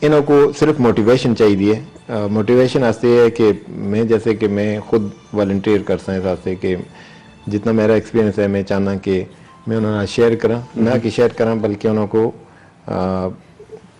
Speaker 3: इन्हों को सिर्फ मोटिवेशन चाहिए। मोटिवेशन आस्ते है कि मैं जैसे कि मैं खुद वॉलंटियर कर सकता वास्ते कि जितना मेरा एक्सपीरियंस है मैं चाहना कि मैं उन्होंने शेयर करा, ना कि शेयर करा बल्कि उनको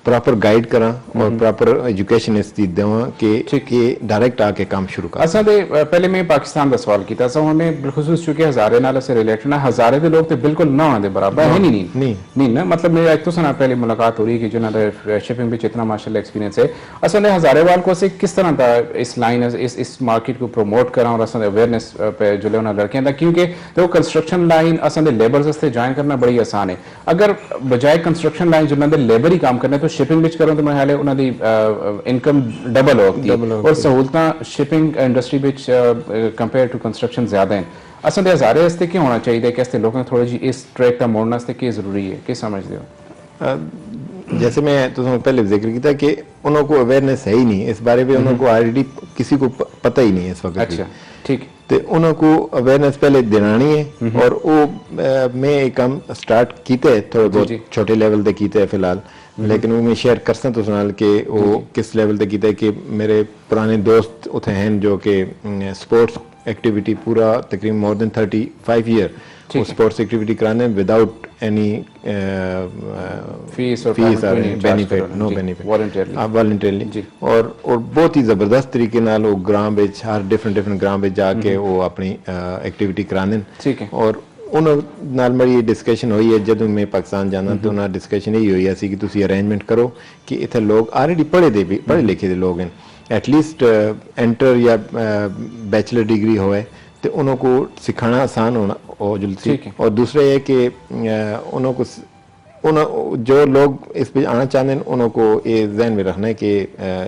Speaker 3: प्रॉपर गाइड करा और प्रॉपर एजुकेशन इसकी देवा कि डायरेक्ट आके काम शुरू कर।
Speaker 1: असा दे पहले मैं पाकिस्तान का सवाल किया था, उन्हें बिलखुसूस चूंकि हजारे नाल से रिलेटेड ना, हजारे के लोग तो बिल्कुल ना आने बराबर है नहीं ना, मतलब मेरा एक तो सना पहले मुलाकात हो रही कि जिन्होंने शिपिंग में इतना माशाल्लाह एक्सपीरियंस है। असल हजारे वाल को से किस तरह था इस लाइन इस मार्केट को प्रमोट करा और असल अवेयरनेस पे जो उन्होंने लड़कियां था, क्योंकि देखो कंस्ट्रक्शन लाइन असल लेबर्स से ज्वाइन करना बड़ी आसान है। अगर बजाय कंस्ट्रक्शन लाइन जिन्होंने लेबर ही काम करना है तो शिपिंग विच करो तो मेरे ख्याल है उन्होंने इनकम डबल होती है और सहूलतां shipping industry which compare to construction ज्यादा हैं। असल हजारे वास्ते क्या होना चाहिए कि ऐसे लोगों थोड़ी जी इस ट्रैक का मोड़ना क्या जरूरी है, क्या समझते हो?
Speaker 3: जैसे मैं तो पहले जिक्र किया कि उनको अवेयरनेस है ही नहीं इस बारे में, उनको ऑलरेडी किसी को पता ही नहीं है इस वक्त।
Speaker 1: अच्छा ठीक।
Speaker 3: ਤੇ ਉਹਨਾਂ को ਅਵੇਅਰਨੈਸ ਪਹਿਲੇ ਦਿਲਾਣੀ ਹੈ ਔਰ ਉਹ ਮੈਂ ਇਹ ਕੰਮ ਸਟਾਰਟ ਕੀਤੇ ਥੋੜੇ ਬਹੁਤ ਛੋਟੇ ਲੈਵਲ ਤੇ ਕੀਤੇ ਫਿਲਹਾਲ लेकिन वो मैं शेयर कर सकता उस नाल के वो किस लेवल तक कीता है कि मेरे पुराने दोस्त उथे हैं जो कि स्पोर्ट्स एक्टिविटी पूरा तकरीबन मोर देन 35 ईयर वो स्पोर्ट्स एक्टिविटी कराने विदाउट एनी
Speaker 1: फीस और
Speaker 3: बेनिफिट नो बेनिफिट वॉलंटरली और बहुत ही जबरदस्त तरीके नाल वो ग्राम विच हर डिफरेंट ग्राम विच जाके वो अपनी एक्टिविटी कराने और ਉਹਨਾਂ ਨਾਲ ਮੇਰੀ ਡਿਸਕਸ਼ਨ ਹੋਈ ਹੈ ਜਦੋਂ ਮੈਂ ਪਾਕਿਸਤਾਨ ਜਾਣਾ ਤੇ ਉਹਨਾਂ ਡਿਸਕਸ਼ਨ ਇਹ ਹੋਈ ਸੀ ਕਿ ਤੁਸੀਂ ਅਰੇਂਜਮੈਂਟ ਕਰੋ ਕਿ ਇੱਥੇ ਲੋਕ ਆਲਰੇਡੀ ਪੜ੍ਹੇ ਲਿਖੇ ਦੇ ਲੋਕ ਹਨ ਐਟਲੀਸਟ ਐਂਟਰ ਜਾਂ बैचलर डिग्री ਹੋਵੇ ਤੇ ਉਹਨਾਂ को सिखाना आसान होना और जल्दी और दूसरा ये कि जो लोग इस पे आना चाहते हैं उनको ये जहन में रखना है कि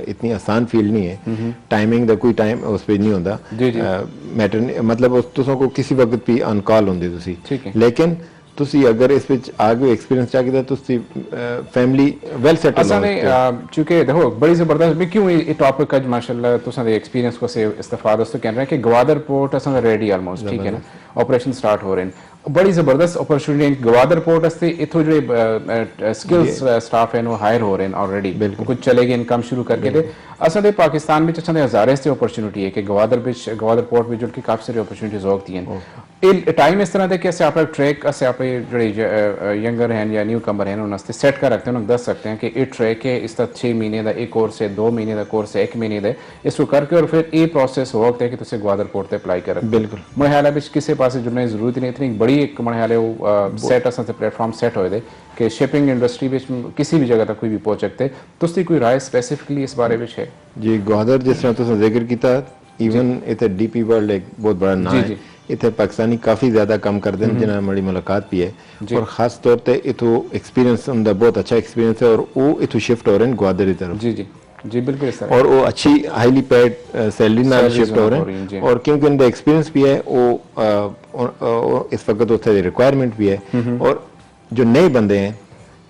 Speaker 3: इतनी आसान फील्ड नहीं है टाइमिंग का कोई टाइम उस पर नहीं होता मैटर मतलब तुसों को किसी वक्त भी ऑन कॉल होंगे तुसी लेकिन तुसी अगर इस पे आगे एक्सपीरियंस चाहिए तो तुसी फैमिली वेल सेटल
Speaker 1: असा ने चूंकि देखो बड़ी जबरदस्त भी क्यों ये टॉपिक आज माशाल्लाह तुसा दे एक्सपीरियंस को से इस्तेफादा से कह रहे हैं कि गवादर पोर्ट असा रेडी ऑलमोस्ट ठीक है ना ऑपरेशन स्टार्ट हो रहे हैं बड़ी जबरदस्त अपॉर्चुनिटी गवादर पोर्ट वास्ते इथों जो स्किल्स स्टाफ है वो हायर हो रहे हैं ऑलरेडी कुछ चले गए इनकम शुरू करके थे असल पाकिस्तान में अच्छा हज़ारे से अपॉर्चुनिटी है कि गवादर पोर्ट में जुड़ के काफ़ी सारी अपॉर्चुनिटीज होती हैं टाइम इस तरह के अस आप ट्रैक अस आप जो यंगर हैं या न्यू कमर हैं उन्होंने सेट कर रखते हैं उन्होंने दस सकते हैं कि ये ट्रैक है इस 6 महीने का एक कोर्स है 2 महीने का कोर्स है 1 महीने का इसको करके और फिर ये प्रोसेस हो है कि तुम गवादर पोर्ट पर अप्लाई कर
Speaker 3: बिल्कुल
Speaker 1: मेरे ख्याल है किसी पास जुड़ने की जरूरत नहीं इतनी बड़ी एक मेरे ख्याल है वो सेट अस प्लेटफॉर्म सेट होए कि शिपिंग इंडस्ट्री में किसी भी जगह तक कोई भी पहुंच सकते तुसी कोई राय स्पेसिफिकली इस बारे में है
Speaker 3: जी गवादर जिस तरह तुमने जिक्र किया इवन इतने डीपी वर्ल्ड एक बहुत बड़ा नाम है इतने पाकिस्तानी काफ़ी ज़्यादा काम करते हैं जिन्हें हमारी मुलाकात भी है और ख़ास तौर पे इतो एक्सपीरियंस उनका बहुत अच्छा एक्सपीरियंस है और वो इतो शिफ्ट हो रहे हैं ग्वादर की तरफ
Speaker 1: जी बिल्कुल इस तरह
Speaker 3: और वो अच्छी हाईली पेड सैलरी ना शिफ्ट हो रहे हैं और क्योंकि उनका एक्सपीरियंस भी है वो इस वक्त उत्थे रिक्वायरमेंट भी है और जो नए बंदे हैं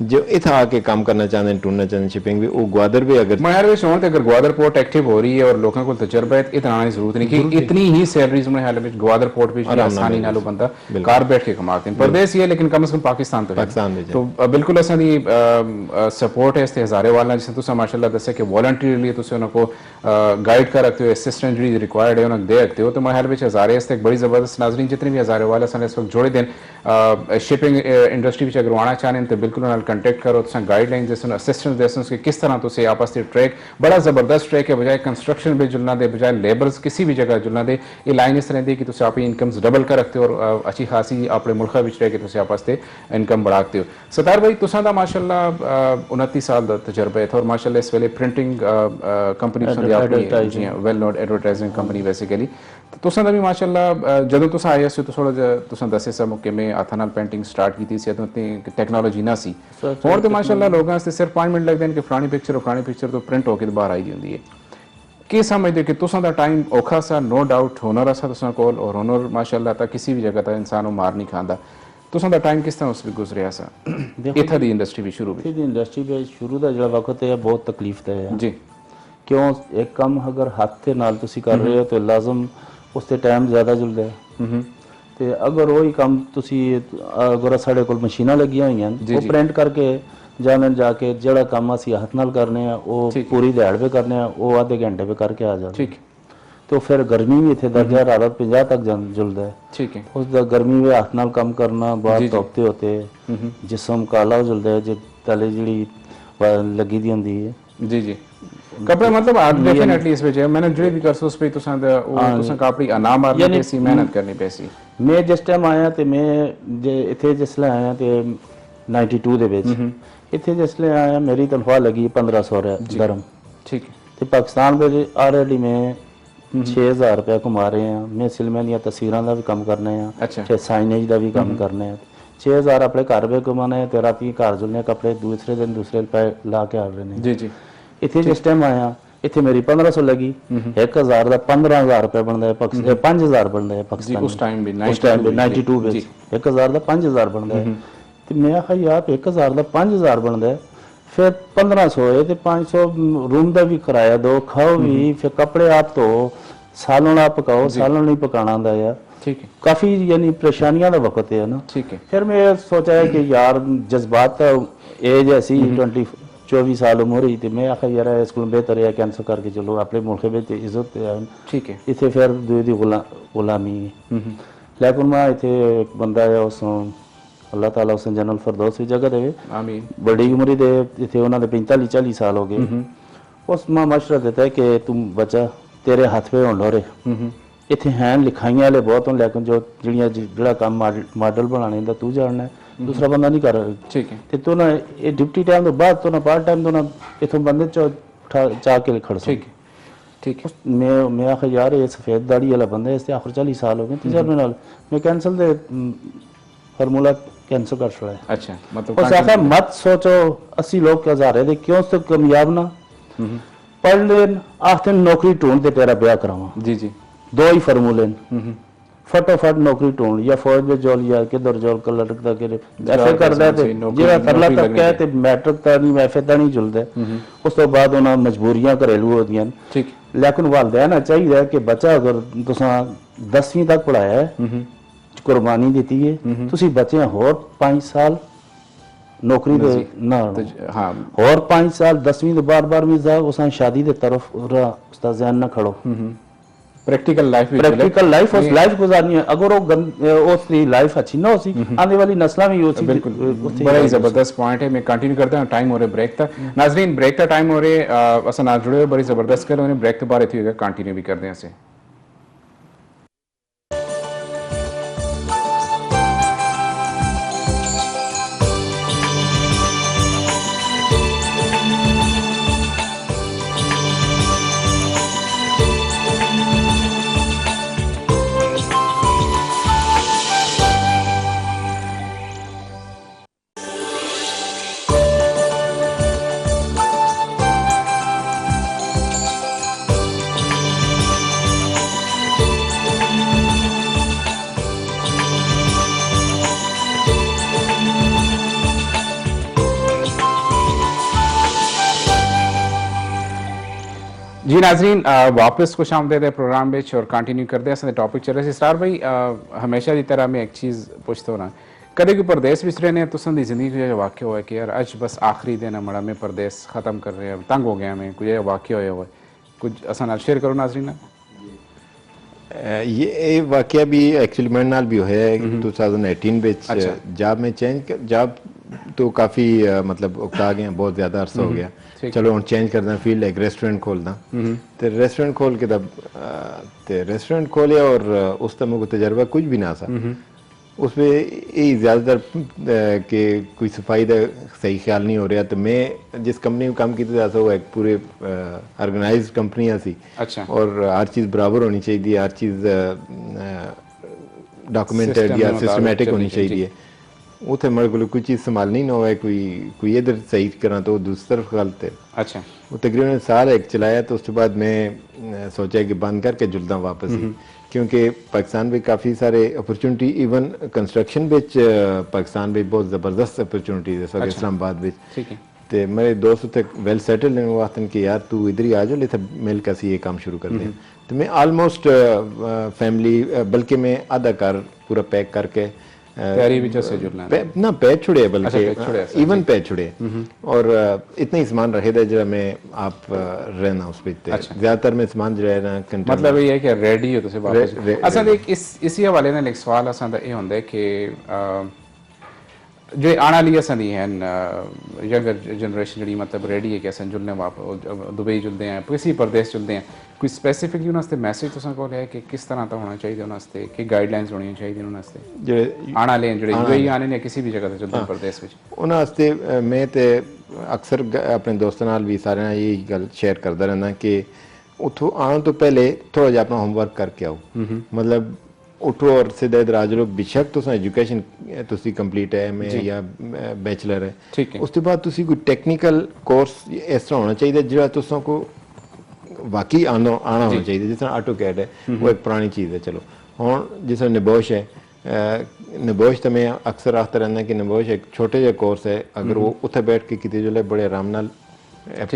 Speaker 3: जो इतना आके काम करना चाहते हैं ढूंढना चाहते हैं शिपिंग भी वो ग्वादर भी अगर
Speaker 1: अगर ग्वादर पोर्ट एक्टिव हो रही है और लोगों को तजर्बा है इतना आने की जरूरत नहीं कि इतनी ही सैलरीज में हाल में ग्वादर पोर्ट पे आसानी नालो बंदा कार बैठ के कमाते हैं परदेश ये लेकिन कम से कम पाकिस्तान तो बिल्कुल असा दी सपोर्ट है इस हज़ारे वाला जिस तुम माशाल्लाह दसे कि वॉलंटरीली तुम उनको गाइड कर रखते हो असिस्टेंट जी रिक्वायर्ड है उन्हें दे रखते हो तो मेरे ख्याल में हज़ारे एक बड़ी जबरदस्त नाजरीन जितने भी हज़ारे वाला सन इस वक्त जोड़े दें शिपिंग इंडस्ट्री में अगर आना चाहें तो बिल्कुल कंटेक्ट करो तो गाइडलाइन जैसे असिस्टेंस दे कि किस तरह तुम आपस में ट्रैक बड़ा जबरदस्त ट्रैक है बजाय कंस्ट्रक्शन में जुलना दे बजाय लेबर्स किसी भी जगह जुलना दे ये लाइन इस तरह दी कि तुम अपनी इनकम्स डबल कर रखते हो और अच्छी खासी अपने मुल्क में रह के तुम आपस से इनकम बढ़ाते हो सतार भाई तुसा दा माशाल्लाह 29 साल का तजर्बा है और माशाल्लाह इस वेले printing company well known advertising company basically तुसा दा भी माशाल्लाह जदों तुसा आए सी तो थोड़ा तुसा दसे सा मौके में हत्थां नाल पेंटिंग स्टार्ट की थी तो इतनी टेक्नोलॉजी ना सी और तो माशाल्लाह लोगों से सिर्फ 5 मिनट लगते हैं कि फलानी पिक्चर तो प्रिंट होकर बाहर आई होंगी है कि समझते कि तुसा दा टाइम औखा सा नो डाउट हुनर सा तुसा कोल और हुनर माशाल्लाह ता किसी भी जगह ता इंसान मार नहीं खांदा तुसा दा टाइम किस तरह उस भी गुजरिया सा इत्थे दी इंडस्ट्री भी शुरू भी
Speaker 2: इंडस्ट्री भी शुरू दा जो वक्त है बहुत तकलीफ दा है
Speaker 1: जी
Speaker 2: क्यों एक काम अगर हाथ के नाल तुसी कर रहे हो तो लाजम उससे टाइम ज़्यादा जुलदा है ਤੇ ਅਗਰ ਉਹੀ ਕੰਮ ਤੁਸੀਂ ਅਗਰ ਸਾਡੇ ਕੋਲ ਮਸ਼ੀਨਾਂ ਲੱਗੀਆਂ ਹੋਈਆਂ ਉਹ ਪ੍ਰਿੰਟ ਕਰਕੇ ਜਾ ਕੇ ਜਿਹੜਾ ਕੰਮ ਅਸੀਂ ਹੱਥ ਨਾਲ ਕਰਨੇ ਆ ਉਹ ਪੂਰੀ ਦਿਹਾੜ ਵੇ ਕਰਨੇ ਆ ਉਹ ਆਧੇ ਘੰਟੇ ਵੇ ਕਰਕੇ ਆ ਜਾਂਦੇ ਠੀਕ तो फिर गर्मी भी इतने दर्जा हालत 50 तक जुलता है ठीक है उस गर्मी में हाथ नाल काम करना बाहर धोते होते जिसम काला जुलता है जो तले जी लगी दी होंगी है
Speaker 1: जी जी कपड़े मतलब आप डेफिनेटली इस पे मैंने जो भी कर सो उस पे तुसा काफी अना मारनी पैसी मेहनत करनी पैसी
Speaker 2: मैं जिस टाइम आया तो मैं इतने जिसले आया तो 92 ਦੇ ਵਿੱਚ ਇੱਥੇ ਜਿਸਲੇ ਆਇਆ ਮੇਰੀ ਤਨਖਾਹ ਲੱਗੀ 1500 दरम
Speaker 1: ठीक है
Speaker 2: ਤੇ ਪਾਕਿਸਤਾਨ ਵਿੱਚ ਆਲਰੇਡੀ ਮੈਂ 6000 ਰੁਪਏ ਕਮਾ ਰਹੇ ਆ ਮੈਂ ਸਿਲਮੇ ਦੀਆਂ ਤਸਵੀਰਾਂ ਦਾ ਵੀ ਕੰਮ ਕਰਨੇ ਆ ਤੇ ਸਾਈਨੇਜ ਦਾ ਵੀ ਕੰਮ ਕਰਨੇ ਆ 6000 ਆਪਣੇ ਘਰ ਵਿੱਚ ਕਮਾਣੇ ਤੇ ਰਾਤੀ ਘਰ ਜੁਲਨੇ ਕੱਪੜੇ ਦੂਸਰੇ ਦਿਨ ਦੂਸਰੇ ਪੈ ਲਾ ਕੇ ਆ ਰਹੇ ਨੇ
Speaker 1: ਜੀ ਜੀ
Speaker 2: ਇੱਥੇ ਜਿਸ ਟਾਈਮ ਆਇਆ ਇੱਥੇ ਮੇਰੀ 1500 ਲੱਗੀ 1000 ਦਾ 15000 ਰੁਪਏ ਬਣਦਾ ਹੈ 5000 ਬਣਦਾ ਹੈ ਪਾਕਿਸਤਾਨ
Speaker 1: ਉਸ ਟਾਈਮ ਵੀ
Speaker 2: 92 ਵਿੱਚ 1000 ਦਾ 5000 ਬਣਦਾ ਹੈ ਤੇ ਮੈਂ ਆਖਿਆ ਯਾਰ 1000 ਦਾ 5000 ਬਣਦਾ ਹੈ ਫਿਰ 1500 ਹੈ ਤੇ 500 रूम ਦਾ ਵੀ ਕਿਰਾਇਆ ਦੋ ਖਾਓ ਵੀ ਫਿਰ ਕੱਪੜੇ ਆਪ ਧੋ ਸਾਲੋਂ ਨਾਲ ਪਕਾਓ, ਸਾਲੋਂ ਨਹੀਂ ਪਕਾਣਾ ਹੁੰਦਾ ਯਾਰ।
Speaker 1: ठीक है
Speaker 2: काफी यानी परेशानियां का वक्त है ना।
Speaker 1: ठीक है
Speaker 2: फिर मैं सोचा है कि यार जज्बात तो एज ऐसी 24 साल उम्र हुई थी, मैं आखिर यार स्कूल बेहतर है कैंसिल करके चलो अपने मुल्क में इज्जत है
Speaker 1: ठीक है
Speaker 2: इतने फिर दूसरी गुलामी लेकिन मैं इतने एक बंदा है उस अल्लाह ताला उस जनरल फरदौस की जगह देवे
Speaker 1: आमीन
Speaker 2: बड़ी उम्र दे इतने उन्होंने 45-40 साल हो गए। उसमें मशवरा देता है कि तुम बच्चा तेरे हाथ पे हों डोरे इतने हैं लिखाइयां वाले बहुत हों लेकिन जो जिहड़ा काम मॉडल बनाने का तू जानना है दूसरा बंदा नहीं कर।
Speaker 1: ठीक है
Speaker 2: ते तू ना ये ड्यूटी टाइम तो बाद तो ना पार्ट टाइम तो ना इथों बंदे चा के खड़ सक।
Speaker 1: ठीक है ठीक है
Speaker 2: मैं आखिर यार ये सफेद दाढ़ी वाला बंदा है इससे आखिर 40 साल हो गए तीसरे नाल मैं कैंसिल दे फार्मूला कैंसिल कर छोड़ा है।
Speaker 1: अच्छा मतलब
Speaker 2: उस आखिर मत सोचो 80 लोग क्या जा रहे थे क्यों से कामयाब ना पढ़ ले आखिर नौकरी ढूंढ दे तेरा ब्याह करावा
Speaker 1: जी जी
Speaker 2: दो ही फार्मूले फटाफट नौकरी ढूंढ या फौज में जोल या किधर जोल कलर दा के ऐसे करदा ते जेड़ा फरला तक है ते मैट्रिक ता नहीं एफए ता नहीं जुलदा उस तो बाद उन्हां मजबूरियां घरेलू होदियां।
Speaker 1: ठीक
Speaker 2: लेकिन वालदैन चाहिए कि बच्चा अगर तुसां 10वीं तक पढ़ाया है कुर्बानी दी है तुसी बच्चे होर 5 साल नौकरी दे ना
Speaker 1: हाँ
Speaker 2: और 5 साल 10वीं तो बार-बार भी उसां शादी दे तरफ उस्ताद ना खड़ो
Speaker 1: प्रैक्टिकल लाइफ
Speaker 2: प्रैक्टिकल लाइफ उस लाइफ गुजारनी है अगर वो उसकी लाइफ अच्छी ना होती आने वाली नस्लें भी उसी
Speaker 1: बिल्कुल बड़ा ही जबरदस्त पॉइंट है। मैं कंटिन्यू करता हूँ टाइम हो रहे ब्रेक था नाजरीन ब्रेक का टाइम हो रहे असा ना जुड़े हो बड़ी जबरदस्त कर उन्हें ब्रेक के बारे थी कंटिन्यू भी कर दें ऐसे जी नाजरीन वापस खुश आमदेद है प्रोग्राम में और कंटिन्यू करते हैं टॉपिक चल रहे स्टार भाई हमेशा की तरह मैं एक चीज़ पूछता हूँ ना कदे कोई परदेस विच रहे तुसन दी जिंदगी को वाक्य हुआ है कि यार अज बस आखिरी दिन है मड़ा मैं परदेस ख़त्म कर रहे हैं तंग हो गया मैं कोई वाक्य होया हुआ कुछ असा नाल शेयर करो नाजरीन
Speaker 3: ये वाकया भी एक्चुअली मेरे नाल भी होया 2018 ਵਿੱਚ जॉब में चेंज जॉब तो काफ़ी मतलब उकता गया बहुत ज़्यादा अरसा हो गया चलो हम चेंज करदा फील्ड एक रेस्टोरेंट खोलदा ते रेस्टोरेंट खोल के तब ते रेस्टोरेंट खोले और उस तक मुझे तजर्बा कुछ भी ना था उसमें यही ज़्यादातर कि कोई सफाई का सही ख्याल नहीं हो रहा तो मैं जिस कंपनी में काम किया था वो एक पूरे ऑर्गेनाइज कंपनियाँ सी
Speaker 1: अच्छा
Speaker 3: और हर चीज़ बराबर होनी चाहिए हर चीज़ डॉक्यूमेंटेड या सिस्टमेटिक होनी चाहिए उथे मेरे को कोई चीज़ संभालनी ना हो कोई इधर सही करा तो दूसरी तरफ गलत है।
Speaker 1: अच्छा
Speaker 3: वो तकरीबन साल एक चलाया तो उसके बाद मैं सोचा कि बंद करके जुलता वापस ही क्योंकि पाकिस्तान में काफ़ी सारे अपॉर्चुनिटी इवन कंस्ट्रक्शन में पाकिस्तान में बहुत ज़बरदस्त अपॉर्चुनिटीज है सर इस्लामाबाद में तो मेरे दोस्त थे वेल सेटल्ड हैं वो आते हैं कि यार तू इधर ही आ जाओ लेते मिल कर ये काम शुरू करते हैं तो मैं ऑलमोस्ट फैमिली बल्कि मैं आधा कार पूरा पैक करके
Speaker 1: तैयारी भी जैसे जुड़ना
Speaker 3: ना पैच छुड़े बल्कि इवन पैच छुड़े और इतना ही सामान रखे थे जरा मैं आप रहना उस पे ज्यादातर में सामान जो रहना
Speaker 1: मतलब ये है कि रेडी हो तो से वापस असल एक इसी हवाले नाल एक सवाल असा दा ये हुंदा है कि जो आने वाली असां दी हैं यंगर जनरेशन जी मतलब रेडी है कि असां जुड़ने वापस दुबई जुलते हैं किसी प्रदेश जुलते हैं कोई स्पेसिफिकली उन्होंने मैसेज तुसां कोल है कि किस तरह का होना चाहिए उन्होंने कि गाइडलाइंस होनी चाहिए उन्होंने जो आने वाले जो यूएई आने ने किसी भी जगह से जुलते हैं प्रदेश में
Speaker 3: उन्होंने मैं तो अक्सर अपने दोस्तों नाल भी सारे यही गल शेयर करता रहना कि उठो आने तो पहले थोड़ा जिहा अपना होमवर्क करके आओ मतलब उठो और सीधा इधर आ जाओ बेशक तुम एजुकेशन तुसी कंप्लीट है एमए या बैचलर है उसके बाद तुसी कोई टेक्निकल कोर्स इस तरह होना चाहिए जो तुसों को वाकई आना होना चाहिए जिस तरह ऑटो कैड है वो एक पुरानी चीज़ है चलो हुन जिस तरह निबोश है निबोश तो मैं अक्सर आखता रहना कि निबोश एक छोटे जे कोर्स है अगर वो उत्थे बैठ के किते जो बड़े आराम नाल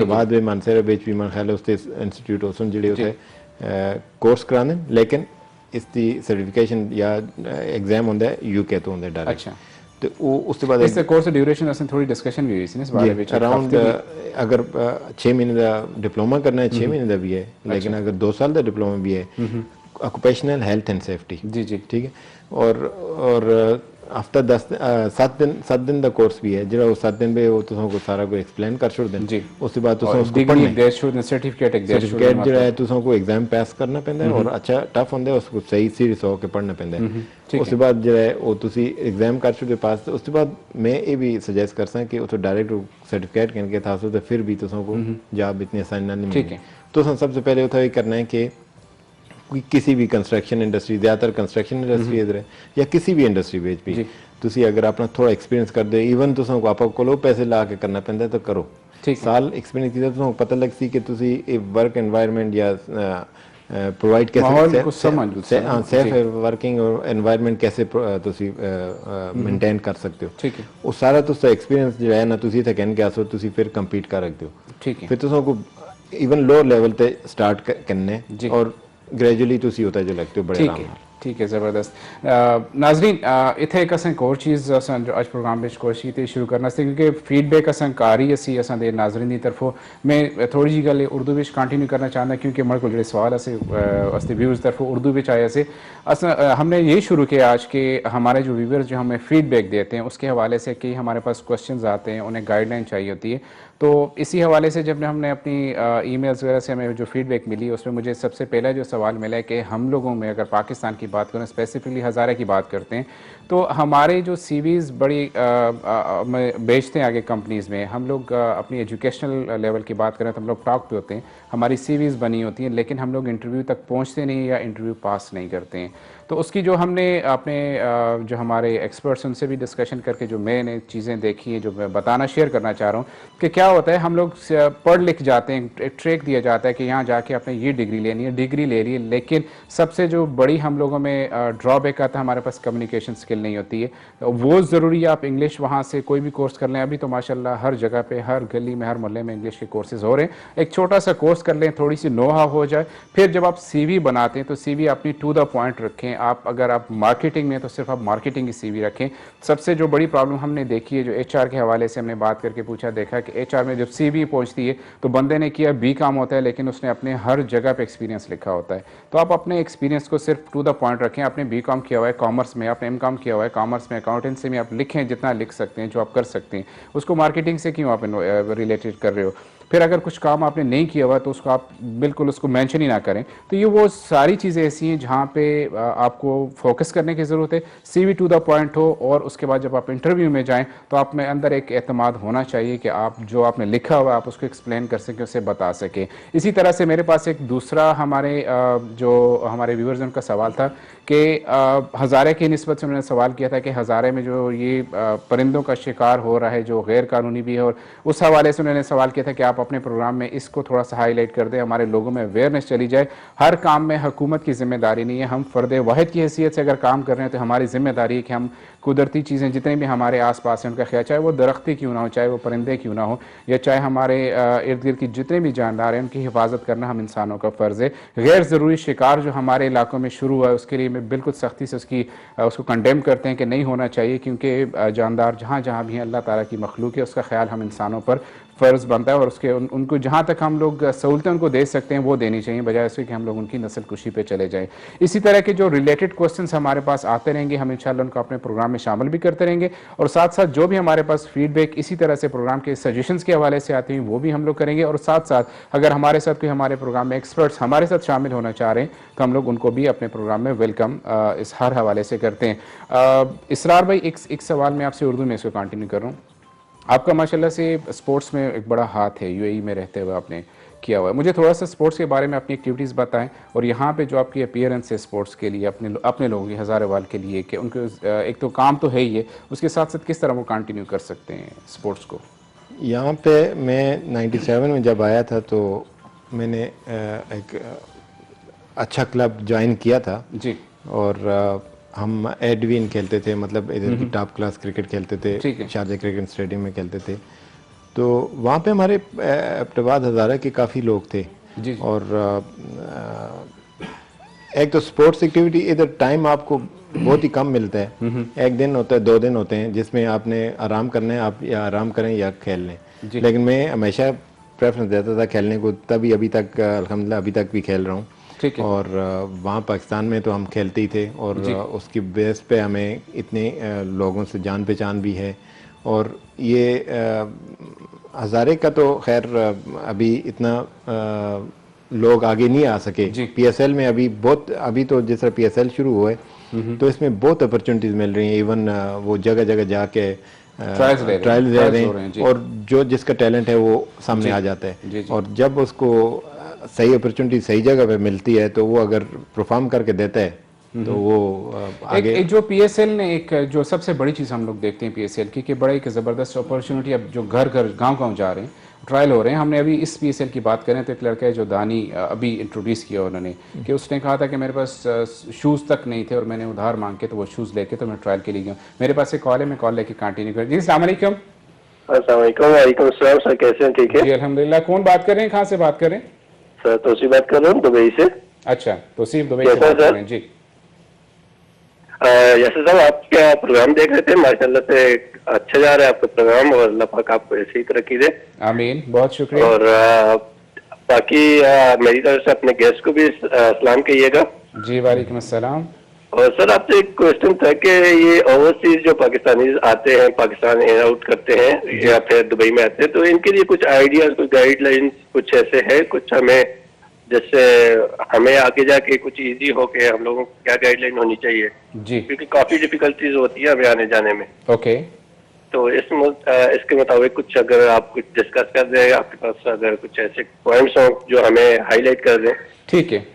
Speaker 3: बाद में मानसरे बेच भी मन ख्याल उसते इंस्टीट्यूट होसन जिहड़े उत्थे कोर्स कराने, लेकिन इसकी सर्टिफिकेशन या एग्जाम होंगे यूके तो होंगे डायरेक्ट।
Speaker 1: अच्छा,
Speaker 3: तो उसके बाद
Speaker 1: इस कोर्स ड्यूरेशन असें थोड़ी डिस्कशन भी हुई थी इस बारे में
Speaker 3: अराउंड अगर 6 महीने का डिप्लोमा करना है 6 महीने का भी है, लेकिन अगर 2 साल का डिप्लोमा भी है ऑक्यूपेशनल हेल्थ एंड सेफ्टी।
Speaker 1: जी जी
Speaker 3: ठीक है। और हफ्ता 7 दिन का कोर्स भी है जो 7 दिन में वो तुमको सारा कुछ एक्सप्लेन कर छोड़ दें।
Speaker 1: जी।
Speaker 3: उसके बाद तुम उसको
Speaker 1: डिग्री
Speaker 3: पढ़ना
Speaker 1: दे छोड़ सर्टिफिकेट एक दे छोड़
Speaker 3: सर्टिफिकेट जो है तुमको एग्जाम पास करना पैंदा है और अच्छा टफ होंगे उसको सही सीरियस होकर पढ़ना पैंदा है। उसके बाद जो है वो तुसी एग्जाम कर छोड़े पास, उसके बाद मैं ये भी सजेस्ट कर सकता कि उसे डायरेक्ट सर्टिफिकेट कह था तो फिर भी तुमको जॉब इतनी आसानी ना नहीं मिलेगी। तो सबसे पहले उसे ये करना है कि किसी भी कंस्ट्रक्शन इंडस्ट्री, ज़्यादातर कंस्ट्रक्शन इंडस्ट्री इधर है या किसी भी इंडस्ट्री ਵਿੱਚ भी ਤੁਸੀਂ अगर अपना थोड़ा एक्सपीरियंस कर दे, इवन तुम आपको कोलो पैसे ला के करना पैंदा तो करो। साल एक्सपीरियंस किया तुम पता लग सी कि तुसी वर्क एनवायरनमेंट या प्रोवाइड कैसे सेफ वर्किंग और एनवायरनमेंट कैसे तुसी मेंटेन कर सकते हो।
Speaker 1: ठीक है।
Speaker 3: वो सारा तुसा एक्सपीरियंस जो है ना तुसी थे कहने के आसो तुसी फिर कंपीट कर रखते हो।
Speaker 1: ठीक है।
Speaker 3: फिर तुमको इवन लोअर लेवल पे स्टार्ट करने और ग्रेजुअली तुसी होता जो लगते हो बड़े आराम नाल।
Speaker 1: ठीक है, ज़बरदस्त। नाजरीन इत्थे एक असें होर चीज़ असें जो अज प्रोग्राम में कोशिश की शुरू करना सी क्योंकि फीडबैक असें कार ही असी असें दे नाजरीन की तरफों मैं थोड़ी जी गल उर्दू में कंटिन्यू करना चाहता क्योंकि मेरे को जो सवाल असे असते व्यूअर्स तरफों उर्दू में आए से हमने ये शुरू किया आज के हमारे जो व्यूअर्स जो हमें फीडबैक देते हैं उसके हवाले से कई हमारे पास क्वेश्चंस आते हैं, उन्हें गाइडलाइन चाहिए होती है। तो इसी हवाले से जब हमने अपनी ईमेल्स वगैरह से हमें जो फीडबैक मिली उसमें मुझे सबसे पहला जो सवाल मिला है कि हम लोगों में अगर पाकिस्तान की बात करें स्पेसिफिकली हज़ारे की बात करते हैं तो हमारे जो सीवीज़ बड़ी बेचते हैं आगे कंपनीज़ में, हम लोग अपनी एजुकेशनल लेवल की बात करें तो हम लोग टॉप पे होते हैं, हमारी सीवीज़ बनी होती हैं लेकिन हम लोग इंटरव्यू तक पहुंचते नहीं या इंटरव्यू पास नहीं करते हैं। तो उसकी जो हमने अपने जो हमारे एक्सपर्ट्स उनसे भी डिस्कशन करके जो मैंने चीज़ें देखी हैं जो मैं बताना शेयर करना चाह रहा हूँ कि क्या होता है हम लोग पढ़ लिख जाते हैं, एक ट्रैक दिया जाता है कि यहाँ जाके आपने ये डिग्री लेनी है, डिग्री ले ली है, लेकिन सबसे जो बड़ी हम लोगों में ड्रॉबैक आता है हमारे पास कम्युनिकेशन स्किल नहीं होती है। वो ज़रूरी है आप इंग्लिश वहाँ से कोई भी कोर्स कर लें, अभी तो माशाल्लाह हर जगह पे हर गली में हर मोहल्ले में इंग्लिश के कोर्सेज हो रहे हैं। एक छोटा सा कोर्स कर लें, थोड़ी सी नो हाउ हो जाए, फिर जब आप सीवी बनाते हैं तो सीवी अपनी टू द पॉइंट रखें। आप अगर आप मार्केटिंग में तो सिर्फ आप मार्केटिंग की सीवी रखें। सबसे जो बड़ी प्रॉब्लम हमने देखी है जो एचआर के हवाले से हमने बात करके पूछा देखा कि एचआर में जब सीवी पहुंचती है तो बंदे ने किया बी काम होता है लेकिन उसने अपने हर जगह पे एक्सपीरियंस लिखा होता है। तो आप अपने एक्सपीरियंस को सिर्फ टू द पॉइंट रखें। आपने बी कॉम किया हुआ है कॉमर्स में, आपने एम कॉम किया हुआ है कॉमर्स में, अकाउंटेंसी में, आप लिखें जितना लिख सकते हैं जो आप कर सकते हैं, उसको मार्केटिंग से क्यों आप रिलेटेड कर रहे हो। फिर अगर कुछ काम आपने नहीं किया हुआ तो उसको आप बिल्कुल उसको मेंशन ही ना करें। तो ये वो सारी चीज़ें ऐसी हैं जहाँ पे आपको फोकस करने की ज़रूरत है, सीवी टू द पॉइंट हो और उसके बाद जब आप इंटरव्यू में जाएं तो आप में अंदर एक एतमाद होना चाहिए कि आप जो आपने लिखा हुआ आप उसको एक्सप्लेन कर सकें, उसे बता सकें। इसी तरह से मेरे पास एक दूसरा हमारे जो हमारे व्यूअर्स उनका सवाल था कि हज़ारे की निस्बत से उन्होंने सवाल किया था कि हज़ारे में जो ये परिंदों का शिकार हो रहा है जो गैर कानूनी भी है, और उस हवाले से उन्होंने सवाल किया था कि आप अपने प्रोग्राम में इसको थोड़ा सा हाईलाइट कर दें, हमारे लोगों में अवेयरनेस चली जाए। हर काम में हुकूमत की जिम्मेदारी नहीं है, हम फ़र्द वाहिद की हैसियत से अगर काम कर रहे हैं तो हमारी जिम्मेदारी है कि हम कुदरती चीज़ें जितने भी हमारे आसपास हैं उनका ख्याल, चाहे वो दरख्ती क्यों ना हो, चाहे वो परिंदे क्यों ना हो, या चाहे हमारे इर्द गिर्द की जितने भी जानदार हैं उनकी हिफाजत करना हम इंसानों का फ़र्ज़ है। गैर ज़रूरी शिकार जो हमारे इलाकों में शुरू हुआ है उसके लिए मैं बिल्कुल सख्ती से उसको कंडेम करते हैं कि नहीं होना चाहिए, क्योंकि जानदार जहाँ जहाँ भी हैं अल्लाह ताला की मखलूक है, उसका ख्याल हम इंसानों पर फ़र्ज़ बनता है और उसके उनको जहाँ तक हम लोग सहूलतें उनको दे सकते हैं वो देनी चाहिए, बजाय इसके कि हम लोग उनकी नस्ल कुशी पे चले जाएं। इसी तरह के जो रिलेटेड क्वेश्चंस हमारे पास आते रहेंगे हम इंशाल्लाह उनको अपने प्रोग्राम में शामिल भी करते रहेंगे, और साथ साथ जो भी हमारे पास फीडबैक इसी तरह से प्रोग्राम के सजेशंस के हवाले से आते हैं वो भी हम लोग करेंगे, और साथ साथ अगर हमारे साथ कोई हमारे प्रोग्राम में एक्सपर्ट्स हमारे साथ शामिल होना चाह रहे हैं तो हम लोग उनको भी अपने प्रोग्राम में वेलकम इस हर हवाले से करते हैं। इसरार भाई एक सवाल मैं आपसे उर्दू में इसको कंटिन्यू कर रहा हूँ। आपका माशाल्लाह से स्पोर्ट्स में एक बड़ा हाथ है, यूएई में रहते हुए आपने किया हुआ है। मुझे थोड़ा सा स्पोर्ट्स के बारे में अपनी एक्टिविटीज़ बताएं, और यहाँ पे जो आपकी अपीयरेंस है स्पोर्ट्स के लिए अपने लोगों की हज़ारेवाल के लिए कि उनको एक तो काम तो है ही है, उसके साथ साथ किस तरह वो कंटिन्यू कर सकते हैं स्पोर्ट्स को।
Speaker 3: यहाँ पे मैं 97 में जब आया था तो मैंने एक अच्छा क्लब ज्वाइन किया था जी, और हम एडविन खेलते थे, मतलब इधर की टॉप क्लास क्रिकेट खेलते थे, शारजा क्रिकेट स्टेडियम में खेलते थे। तो वहाँ पे हमारे अब्टवाद हज़ारा के काफ़ी लोग थे
Speaker 1: जी, जी।
Speaker 3: और एक तो स्पोर्ट्स एक्टिविटी इधर टाइम आपको बहुत ही कम मिलता है, एक दिन होता है 2 दिन होते हैं जिसमें आपने आराम करना है, आप या आराम करें या खेल लें।
Speaker 1: जी।
Speaker 3: लेकिन मैं हमेशा प्रेफरेंस देता था खेलने को, तभी अभी तक अल्हम्दुलिल्लाह अभी तक भी खेल रहा हूँ।
Speaker 1: ठीक है।
Speaker 3: और वहाँ पाकिस्तान में तो हम खेलते ही थे, और
Speaker 1: जी।
Speaker 3: उसकी बेस पे हमें इतने लोगों से जान पहचान भी है। और ये हज़ारे का तो खैर अभी इतना लोग आगे नहीं आ सके।
Speaker 1: जी।
Speaker 3: पीएसएल में अभी बहुत, अभी तो जिस तरह पीएसएल शुरू हुए तो इसमें बहुत अपॉर्चुनिटीज़ मिल रही हैं। इवन वो जगह जगह जाके
Speaker 1: ट्रायल्स ले रहे हैं,
Speaker 3: ट्रायल ले
Speaker 1: ट्रायल्स
Speaker 3: रहे
Speaker 1: हो रहे हैं, जी।
Speaker 3: हैं, और जो जिसका टैलेंट है वो सामने
Speaker 1: जी।
Speaker 3: आ जाता है।
Speaker 1: जी, जी।
Speaker 3: और जब उसको सही अपॉर्चुनिटी सही जगह पे मिलती है तो वो अगर परफॉर्म करके देता है तो वो आगे
Speaker 1: एक जो पीएसएल ने एक जो सबसे बड़ी चीज़ हम लोग देखते हैं पीएसएल की, कि बड़ा एक ज़बरदस्त अपॉर्चुनिटी, अब जो घर घर गांव गांव जा रहे हैं, ट्रायल हो रहे हैं। हमने अभी इस पीएसएल की बात करें तो एक लड़का है जो दानी अभी इंट्रोड्यूस किया उन्होंने, कि उसने कहा था कि मेरे पास शूज़ तक नहीं थे और मैंने उधार मांग के तो वो शूज़ लेके तो मैं ट्रायल के लिए गया। मेरे पास एक कॉल है, मैं कॉल लेके कंटिन्यू कर। जी अस्सलाम वालेकुम।
Speaker 5: अस्सलाम वालेकुम। वालेकुम सलाम सर, कैसे हैं? ठीक है
Speaker 1: जी अल्हम्दुलिल्लाह। कौन बात कर रहे हैं, कहाँ से बात कर रहे हैं?
Speaker 5: सर, तोसी बात कर रहा हूँ दुबई से।
Speaker 1: अच्छा, तौसीफ दुबई से
Speaker 5: कैसा
Speaker 1: बात कर
Speaker 5: सर?
Speaker 1: रहे हैं जी।
Speaker 5: यासर साहब, आप क्या प्रोग्राम देख रहे थे? माशाल्लाह से अच्छा जा रहा है आपका प्रोग्राम, और अल्लाह पाक आपको ऐसे ही तरक्की दे।
Speaker 1: आमीन, बहुत शुक्रिया।
Speaker 5: और बाकी मेरी तरफ से अपने गेस्ट को भी सलाम कहिएगा।
Speaker 1: जी वालेकुम अस्सलाम।
Speaker 5: और सर, आपसे एक क्वेश्चन था कि ये ओवरसीज जो पाकिस्तानी आते हैं, पाकिस्तान इन आउट करते हैं या फिर दुबई में आते हैं, तो इनके लिए कुछ आइडियाज, कुछ गाइडलाइंस कुछ ऐसे है कुछ हमें, जैसे हमें आगे जाके कुछ इजी हो के हम लोगों को क्या गाइडलाइन होनी चाहिए?
Speaker 1: जी
Speaker 5: क्योंकि काफी डिफिकल्टीज होती है हमें आने जाने में।
Speaker 1: ओके।
Speaker 5: तो इसके मुताबिक कुछ अगर आप कुछ डिस्कस कर दें, आपके पास अगर कुछ ऐसे पॉइंट्स हों जो हमें हाईलाइट कर दें।
Speaker 1: ठीक है,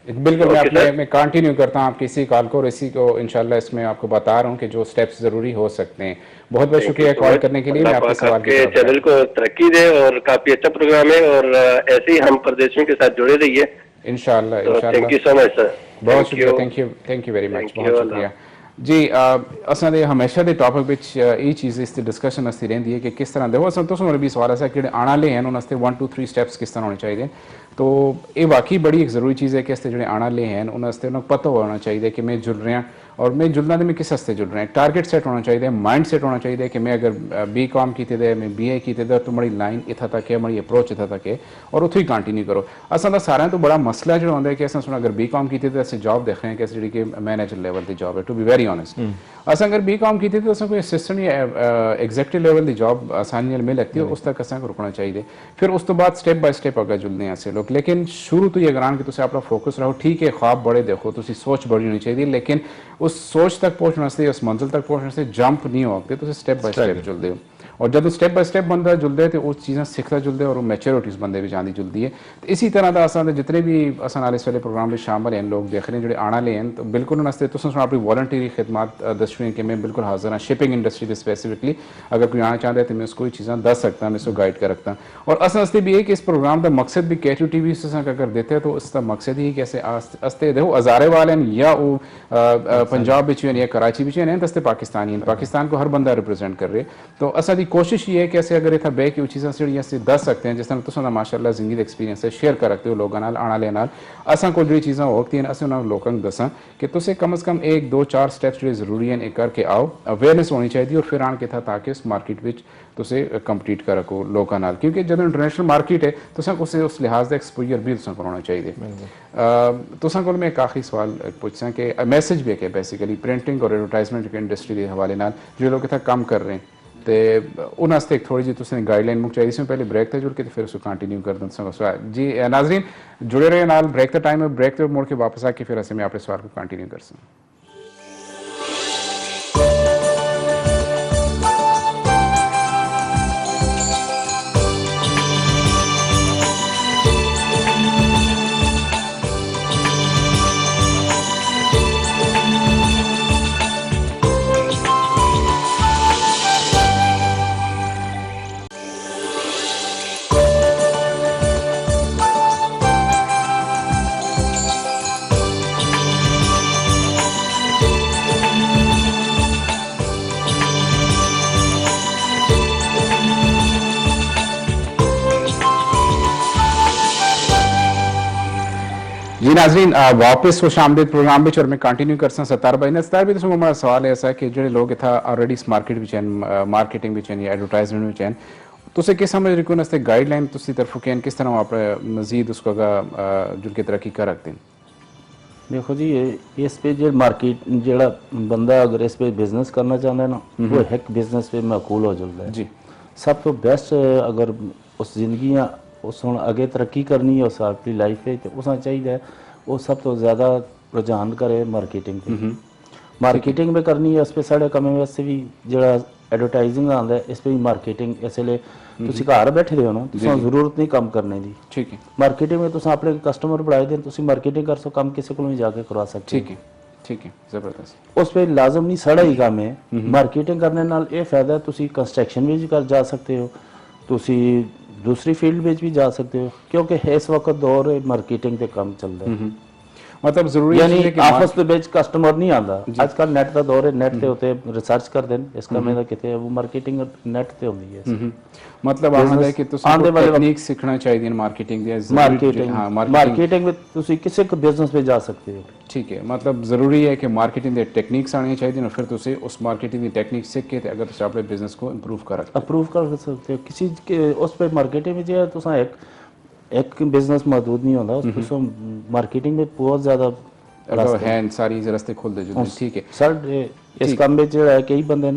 Speaker 1: बिल्कुल।
Speaker 5: Okay sir.
Speaker 1: मैं कंटिन्यू करता हूँ आपकी इसी कॉल को, और इसी को इंशाल्लाह इसमें आपको बता रहा हूँ कि जो स्टेप्स ज़रूरी हो सकते हैं। बहुत बहुत शुक्रिया कॉल करने के लिए। मैं आपके सवाल की
Speaker 5: आपके
Speaker 1: तरफ
Speaker 5: चैनल को तरक्की दे, और काफी अच्छा प्रोग्राम है, और ऐसे ही हम परदेशियों के साथ जुड़े रहिए।
Speaker 1: इंशाल्लाह
Speaker 5: तो
Speaker 1: इंशाल्लाह।
Speaker 5: Thank you so much sir.
Speaker 1: बहुत शुक्रिया, थैंक यू वेरी मच, बहुत शुक्रिया जी। असां हमेशा दे टॉपिक विच ये चीज़ इस डिस्कशन असती रहती है कि किस तरह देखो असां तुम भी सवाल है कि आने वाले हैं उन्होंने 1 2 3 स्टेप्स किस तरह होने चाहिए। तो ये वाकई बड़ी एक ज़रूरी चीज़ है कि इससे जो आने वाले हैं उन्होंने पता होना चाहिए कि मैं जुड़ रहा और मैं जुड़ना तो मैं किस हस्ते जुड़ रहा है। टारगेट सेट होना चाहिए, माइंड सेट होना चाहिए कि मैं अगर BCom की मैं BA की तो बड़ी लाइन इतना तक है, बड़ी अप्रोच इतना तक है, और उतो ही कंटिन्यू करो। असा सारे तो बड़ा मसला जो होंगे कि अगर BCom की तो असं जॉब देख रहे हैं कि जी मैनेजर लेवल की जॉब है, टू बी वेरी ऑनेस्ट। असा अगर BCom की तो असं कोई असिस्टेंट या एग्जैक्टिव लेवल की जॉब आसानी मिल लगती है, उस तक असं रुकना चाहिए। फिर उस तो बाद स्टेप बाय स्टेप अगर जुड़ने ऐसे लोग, लेकिन शुरू तो ये करान कि अपना फोकस रहो। ठीक है, ख्वाब बड़े देखो, तुम सोच बड़ी होनी चाहिए, लेकिन उस सोच तक पहुंचने से, उस मंजिल तक पहुंचने से जंप नहीं होते, तो स्टेप बाय स्टेप जुलते हो। और जब स्टेप बाय स्टेप बंदा जुलते तो उस चीज़ें सीखता जुलते और मैच्योरिटीज बंदे भी जाती जुलती है। तो इसी तरह का असा जितने भी अस इस वाले प्रोग्राम में शामिल हैं लोग देख रहे हैं जो आने वाले हैं, तो बिल्कुल उन्होंने तो अपनी वॉलंटरी खिदमात दसवी कि मैं बिल्कुल हाजिर हाँ शिपिंग इंडस्ट्री में स्पेसिफिकली अगर कोई आना चाहता है तो मैं उसको चीज़ें दस सकता, मैं उसको गाइड कर सकता। और असते भी है कि इस प्रोग्राम का मकसद भी KTV से अगर देते हैं तो उसका मकसद ही कैसे अस्ते देखो हज़ारे वाले या वो पंजाब बिच या कराची बिच हैं, तो पाकिस्तानी पाकिस्तान को हर बंदा रिप्रेजेंट कर रहे। तो असा दी कोशिश ये है कि ऐसे अगर इतना बह के चीज़ा से दस सकते हैं, जिस तरह तुम माशाल्लाह जिंदगी एक्सपीरियंस है शेयर कर रखते हो लोगों नाल आने वाले नाल। असा को जो चीज़ा होती हैं असं उन्होंने लोगों को दसा कि तुम कम से कम 1 2 4 स्टेप्स जो जरूरी हैं करके आओ, अवेयरनेस होनी चाहिए, और फिर आन के था ताकि उस मार्केट में तुम कंपीट कर रखो लोगों नाल, क्योंकि जो इंटरनेशनल मार्केट है तुम उस लिहाज का एक्सपोजर भी होना चाहिए। तुम को मैं एक आखिरी सवाल पूछसा कि मैसेज भी है बेसिकली प्रिंटिंग और एडवर्टाइजमेंट के इंडस्ट्री के हवाले नाल जो लोग इतना काम कर रहे हैं, तो उन्होंने एक थोड़ी जी तुमने गाइडलाइन मुक चाहिए। इसमें पहले ब्रेक था जुड़ के तो फिर उसको कंटिन्यू कर दूँ। जी नाजरीन जुड़े रहे नाल, ब्रेक का टाइम है, ब्रेक तो मोड़ के वापस आके फिर ऐसे मैं अपने सवाल को कंटिन्यू कर सकूँ। जी नाजरीन वापस खुश आमदीद प्रोग्राम और मैं कंटिन्यू कर सत्तार भाई ने सत्तार भाई तो हमारा सवाल ऐसा है कि जो लोग इतना ऑलरेडी इस मार्केट में मार्केटिंग में या एडवर्टाइजमेंट में तुसे किस समझ रही नस्ते गाइडलाइन तुसी तरफों कैन किस तरह आप मजीद उसको जुल के तरक्की कर रखते हैं
Speaker 2: देखो जी इस पे जो मार्केट जेड़ा बंदा अगर इस पे बिजनेस करना चाहता है ना वो एक बिजनेस पे माकूल हो जाता है
Speaker 1: जी
Speaker 2: सब तो बेस्ट अगर उस जिंदगी उस हुण अगे तरक्की करनी है उस अपनी लाइफ में तो उस चाहिए वो सब तो ज़्यादा रुझान करे मार्केटिंग पे मार्केटिंग में करनी है उस पर साढ़े कमें वास्ते भी जरा एडवर्टाइजिंग आंदा है इस पे भी मार्केटिंग इसलिए तुसी घर बैठे हो ना तुसां जरूरत नहीं काम करने की
Speaker 1: ठीक है
Speaker 2: मार्केटिंग में तुसां अपने कस्टमर बढ़ाए देन तुसी मार्केटिंग कर सो काम किसी को भी जाके करवा सकते
Speaker 1: ठीक है ज़बरदस्त
Speaker 2: उस पे लाजम नहीं साढ़ा ही काम है मार्केटिंग करने नाल ये फायदा है तुसी कंस्ट्रक्शन में भी कर जा सकते हो तुसी दूसरी फील्ड में भी जा सकते हो क्योंकि इस वक्त दौर मार्केटिंग पे काम चल रहा है
Speaker 1: मतलब जरूरी
Speaker 2: यानी
Speaker 1: है कि
Speaker 2: आपस ਦੇ ਵਿੱਚ ਕਸਟਮਰ ਨਹੀਂ ਆਂਦਾ ਅੱਜ ਕੱਲ ਨੈਟ ਦਾ ਦੌਰ ਹੈ ਨੈਟ ਦੇ ਉੱਤੇ ਰਿਸਰਚ ਕਰਦੇ ਨੇ ਇਸ ਕਮੇ ਦਾ ਕਿਤੇ ਉਹ ਮਾਰਕੀਟਿੰਗ ਨੈਟ ਤੇ ਹੁੰਦੀ ਹੈ
Speaker 1: मतलब आंदा है कि तुसी टेक्निक सीखना चाहिए मार्केटिंग दी
Speaker 2: मार्केटिंग
Speaker 1: हाँ
Speaker 2: मार्केटिंग में तुसी किसी के बिजनेस पे जा सकते हो
Speaker 1: ठीक है मतलब जरूरी है कि मार्केटिंग दे टेक्निक्स आनी चाहिए और फिर तुसी उस मार्केटिंग दी टेक्निक सीख के अगर तुसी अपने बिजनेस को इंप्रूव कर
Speaker 2: अप्रूव कर सकते हो किसी के उस पे मार्केटिंग में जो तुसा एक बिजनेस मौजूद नहीं होता उसको मार्केटिंग में बहुत ज़्यादा
Speaker 1: है सारी रास्ते खोल दे जो ठीक है
Speaker 2: सर इस काम में जो है कई बंदे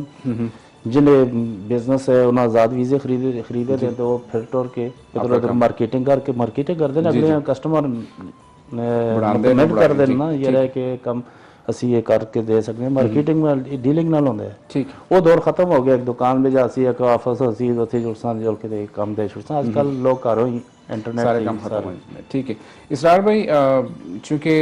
Speaker 2: जिन्हें बिजनेस है उन्हें आज़ाद वीज़े खरीदे थे तो फिर टोर के इधर उधर मार्केटिंग करते ना अगले कस्टमर कमेंट कर देना ये रहे कि कम ਅਸੀਂ ਇਹ ਕਰਕੇ ਦੇ ਸਕਦੇ ਹਾਂ ਮਾਰਕੀਟਿੰਗ ਨਾਲ ਡੀਲਿੰਗ ਨਾਲ ਹੁੰਦਾ ਹੈ
Speaker 1: ਠੀਕ
Speaker 2: ਉਹ ਦੌਰ ਖਤਮ ਹੋ ਗਿਆ ਇੱਕ ਦੁਕਾਨ ਵਿੱਚ ਅਸੀਂ ਇੱਕ ਆਫਿਸ ਅਸੀਂ ਉੱਥੇ ਜੁੜਸਾਂ ਜੁੜ ਕੇ ਕੰਮ ਦੇ ਛੁੜਸਾਂ ਅੱਜ ਕੱਲ ਲੋਕ ਘਰੋਂ ਹੀ इंटरनेट
Speaker 1: सारे काम खत्म हो जाते हैं ठीक है इसरार भाई चूँकि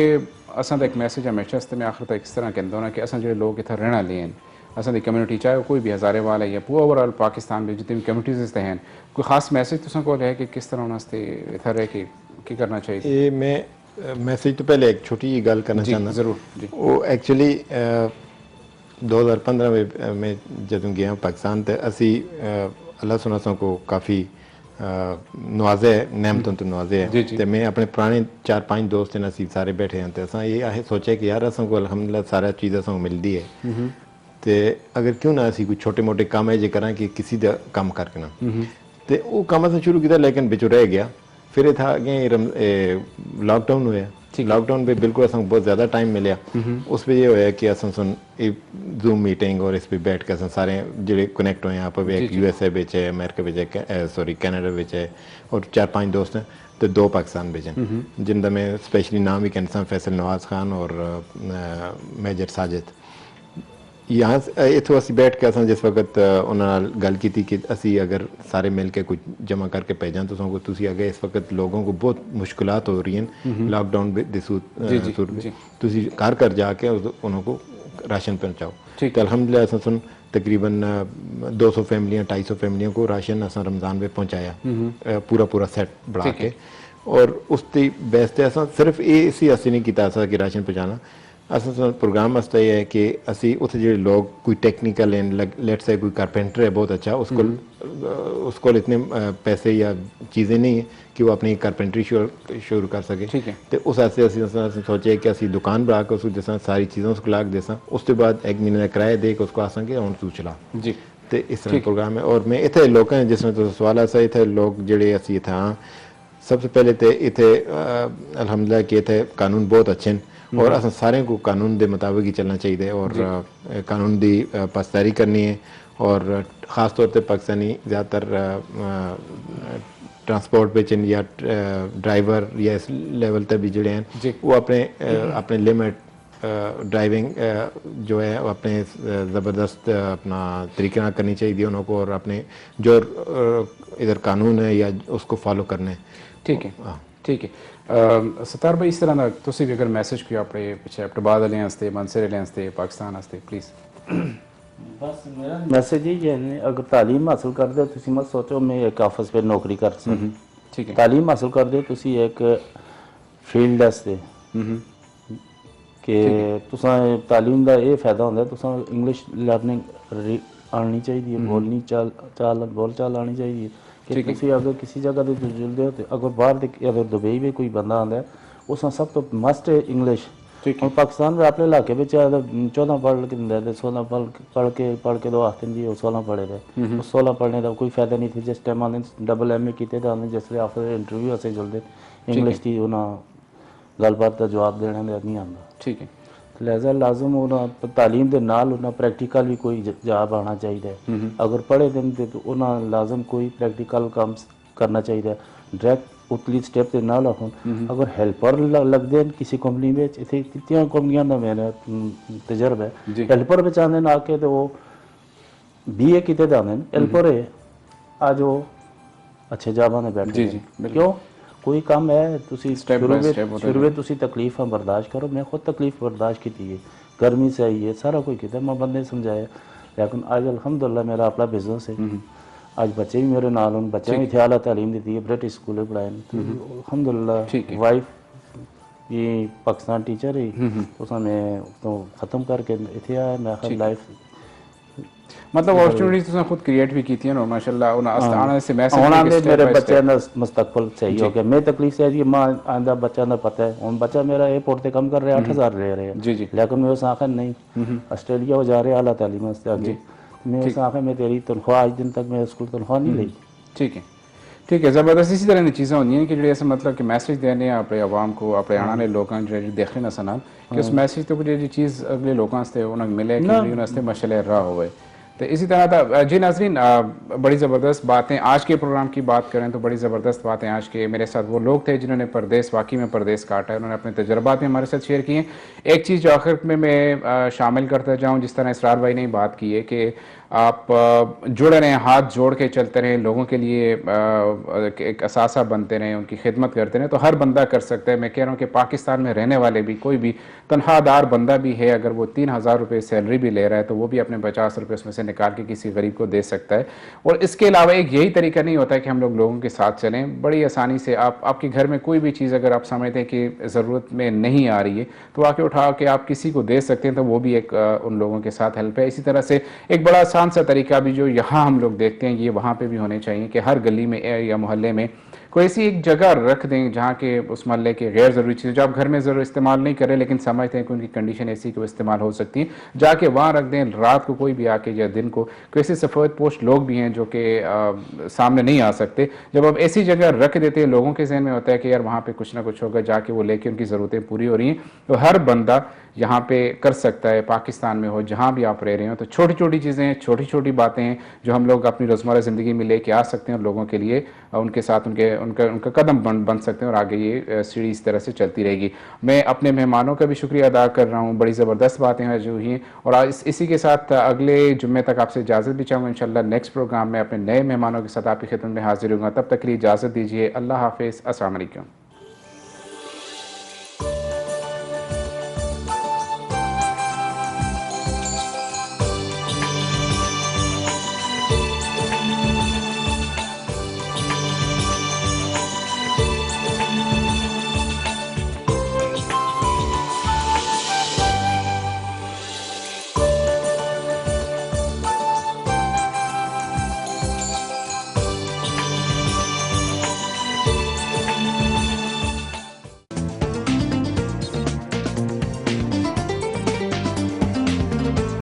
Speaker 1: असा एक मैसेज हमेशा इस में आखिर तक इस तरह कहते हो ना कि असा जो लोग इतना रहना लेन असा दी कम्युनिटी चाहे कोई भी हज़ारे वाला या पूरा ओवरऑल पाकिस्तान में जितनी भी कम्युनिटीज़ इसते हैं कोई ख़ास मैसेज तुसा को है कि किस तरह उन्होंने इतना रह के करना चाहिए
Speaker 3: ये मैं मैसेज तो पहले एक छोटी गल करना चाहना
Speaker 1: ज़रूर जी
Speaker 3: वो एक्चुअली 2015 में जदों गया पाकिस्तान तो असी अल्लाह सुना को काफ़ी नवाजे नहमतों तो नवाजे है तो मैं अपने पुराने 4-5 दोस्त हैं असी सारे बैठे हैं तो असा ये सोचा कि यार असा को अलहमदुलिल्लाह सारा चीज़ असा मिलती है तो अगर क्यों ना असी कोई छोटे मोटे काम है जो करा कि किसी का काम करके ना तो वो काम असा शुरू किया लेकिन बिचो रह गया फिर था अगे लॉकडाउन हुआ लॉकडाउन पे बिल्कुल असा बहुत ज़्यादा टाइम मिले उस पर यह होया कि असा सुन जूम मीटिंग और इस पर बैठ के असा सारे जो कनेक्ट हुए आप एक USA बिच है अमेरिका बिच है सॉरी कैनेडा बिच है और 4-5 दोस्त हैं तो 2 पाकिस्तान बिच हैं जिनका मैं स्पेशली नाम भी कहना फैसल नवाज खान और मेजर साजिद यहाँ इतों असी बैठ के जिस वक्त उन्होंने गल की थी कि असी अगर सारे मिल के कुछ जमा करके भेजा तो तुसी अगर इस वक्त लोगों को बहुत मुश्किलात हो रही हैं लॉकडाउन तुसी घर जाके उनको राशन पहुँचाओ तो अल्हम्दुलिल्लाह असा सुन तकरीबन 200 फैमिलियाँ 250 फैमिलियों को राशन असा रमज़ान में पहुँचाया पूरा सेट बढ़ा के और उसकी बेस असा सिर्फ ये इसी असी नहीं किया कि राशन पहुँचाना असा प्रोग्राम वास्ते ये है कि असी उत्थे जो लोग कोई टेक्निकल लेट से कोई कारपेंटर है बहुत अच्छा उसको इतने पैसे या चीज़ें नहीं है कि वो अपनी कारपेंट्री शुरू कर सके तो उस वास्ते असी सोचे कि असी दुकान बना के उसको जैसा सारी चीज़ों उसको लाग देसा उसके बाद 1 महीने का किराया दे के उसको आसा कि हूँ तू चला
Speaker 1: जी
Speaker 3: तो इस तरह प्रोग्राम है और मैं इतने लोग हैं जिसमें तो सवाल ऐसा इतने लोग जोड़े असी इतने हाँ सबसे पहले तो इतने अल्हम्दुलिल्लाह कि इतने कानून बहुत अच्छे हैं और अस सारे को कानून के मुताबिक ही चलना चाहिए और कानून की पासदारी करनी है और ख़ास तौर पर पाकिस्तानी ज़्यादातर ट्रांसपोर्ट पे या ड्राइवर या इस लेवल तक भी जोड़े हैं वो अपने लिमिट ड्राइविंग जो है वो अपने ज़बरदस्त अपना तरीके ना करनी चाहिए उनको और अपने जो इधर कानून है या उसको फॉलो करना है
Speaker 1: ठीक है सतार भाई इस तरह का तुसी भी अगर मैसेज किया अपने पिछले अब्बाद वाले हंसते मंसर वाले हंसते पाकिस्तान हंसते प्लीज़
Speaker 2: बस मेरा मैसेज ही है अगर तालीम हासिल कर दो तुसी मत सोचो मैं एक ऑफिस पे नौकरी कर सकूं
Speaker 1: ठीक है
Speaker 2: तालीम हासिल कर दो तुसी एक फील्ड वास्ते कि तुसा तालीम का ये फायदा होंदा तुसा इंग्लिश लर्निंग आनी चाहिए बोलनी बोल चाल आनी चाहिए कि तुसी अगर किसी जगह ते जुलदे हो तो अगर बाहर अगर दुबई में कोई बंदा आंदा है उसमें सब तो मस्ट है इंग्लिश।
Speaker 1: ठीक
Speaker 2: और पाकिस्तान में अपने इलाके में 14 पढ़ के दिंदे 16 पढ़ के दो आखते जी 16 पढ़े थे। 16 पढ़ने का कोई फायदा नहीं थी। जिस टाइम आने डबल MA किए तो आने जिसले आफ्टर इंटरव्यू असें चलते इंग्लिश की उन्हें गलबात का जवाब देने का नहीं आता।
Speaker 1: ठीक है।
Speaker 2: लिहाजा लाजम उन्हें तालीम के नाल उन्हें प्रैक्टिकल भी कोई जवाब आना चाहिए। अगर पढ़े दिन तो उन्हें लाजम कोई प्रैक्टिकल काम करना चाहिए। डायरेक्ट उतली स्टेप से ना लाओ। अगर हेल्पर लगते हैं किसी कंपनी में इतने कितनी कंपनियां का मेरा तजर्बा है। हेल्पर में चाहते हैं आके तो वो BA किते जाते हैं हेल्पर है आज वो अच्छे जॉबां में बैठे हैं। क्यों कोई काम है शुरू में तुसी तकलीफां बर्दाश्त करो। मैं खुद तकलीफ बर्दाश्त की थी गर्मी से आई है सारा कुछ किया मैं बंदे समझाया। लेकिन आज अल्हम्दुलिल्लाह मेरा अपना बिजनेस है। आज बच्चे भी मेरे नाल उन बच्चे भी ख्याल तालीम दी है ब्रिटिश स्कूल में पढ़ाए अल्हम्दुलिल्लाह। वाइफ ये पाकिस्तान टीचर है तो मैं तो ख़त्म करके इतने आया मैं लाइफ
Speaker 1: मतलब अपॉर्चुनिटीज तुमने खुद क्रिएट भी की थी ना माशाल्लाह। उन आने से मैसेज
Speaker 2: आने मेरे बच्चे का मुस्तकबिल सही हो गया। मैं तकलीफ से जी मां आंदा बच्चा का पता है उन बच्चा मेरा एयरपोर्ट पे कम कर रहे 8,000 ले रहे हैं।
Speaker 1: जी जी।
Speaker 2: लेकिन मैं उस आखिर नहीं ऑस्ट्रेलिया जा रहे आला तालीम से आगे मैं उस आखिर में तेरी तनख्वाह आज दिन तक मैं स्कूल तनख्वाह नहीं ली।
Speaker 1: ठीक है। ठीक है ज़बरदस्त। इसी तरह की चीज़ें होंगी हैं कि जो ऐसे मतलब कि मैसेज देने अपने आवाम को अपने आने लोगों जो देखे ना सनाल कि उस मैसेज तो जो चीज़ अगले लोगों से उन्हें मिले कि उन्हें मशले रहा हुए। तो इसी तरह था जी नाज़रीन बड़ी ज़बरदस्त बातें आज के प्रोग्राम की बात करें तो बड़ी ज़बरदस्त बातें आज के मेरे साथ वो लोग थे जिन्होंने परदेस वाकई में परदेस काटा है। उन्होंने अपने तजर्बात में हमारे साथ शेयर किए। एक चीज़ जो आखिर में मैं शामिल करता जाऊँ जिस तरह इसरार भाई ने बात की है कि आप जुड़े रहें हाथ जोड़ के चलते रहें लोगों के लिए एक असासा बनते रहें उनकी खिदमत करते रहें तो हर बंदा कर सकता है। मैं कह रहा हूँ कि पाकिस्तान में रहने वाले भी कोई भी तनख्वाहदार बंदा भी है अगर वो 3,000 रुपये सैलरी भी ले रहा है तो वो भी अपने 50 रुपये उसमें से निकाल के किसी गरीब को दे सकता है। और इसके अलावा एक यही तरीका नहीं होता है कि हम लोग लोगों के साथ चलें। बड़ी आसानी से आपके घर में कोई भी चीज़ अगर आप समझते हैं कि ज़रूरत में नहीं आ रही है तो आके उठा के आप किसी को दे सकते हैं तो वो भी एक उन लोगों के साथ हेल्प है। इसी तरह से एक बड़ा आसान सा तरीका भी जो यहाँ हम लोग देखते हैं ये वहाँ पे भी होने चाहिए कि हर गली में या मोहल्ले में कोई ऐसी एक जगह रख दें जहाँ के उस मोहल्ले के गैर ज़रूरी चीज़ें जो आप घर में ज़रूर इस्तेमाल नहीं करें लेकिन समझते हैं कि उनकी कंडीशन ऐसी कि वो इस्तेमाल हो सकती है जाके वहाँ रख दें। रात को कोई भी आके या दिन को कोई ऐसे सफ़ेद पोस्ट लोग भी हैं जो कि सामने नहीं आ सकते। जब आप ऐसी जगह रख देते हैं लोगों के जहन में होता है कि यार वहाँ पे कुछ ना कुछ होगा जाके वो लेके उनकी ज़रूरतें पूरी हो रही हैं। तो हर बंदा यहाँ पे कर सकता है पाकिस्तान में हो जहाँ भी आप रह रहे हो। तो छोटी छोटी चीज़ें छोटी छोटी बातें हैं जो हम लोग अपनी रोज़मर्रा ज़िंदगी में लेके आ सकते हैं और लोगों के लिए उनके साथ उनका कदम बन सकते हैं और आगे ये सीढ़ी इस तरह से चलती रहेगी। मैं अपने मेहमानों का भी शुक्रिया अदा कर रहा हूँ। बड़ी ज़बरदस्त बातें हैं जो हुई हैं और इसी के साथ अगले जुम्मे तक आपसे इजाज़त भी चाहूँगा। इंशाल्लाह नेक्स्ट प्रोग्राम में अपने नए मेहमानों के साथ आपकी खिदमत में हाजिर होंगे। तब तक के लिए इजाज़त दीजिए। अल्लाह हाफिज़। अस्सलाम वालेकुम।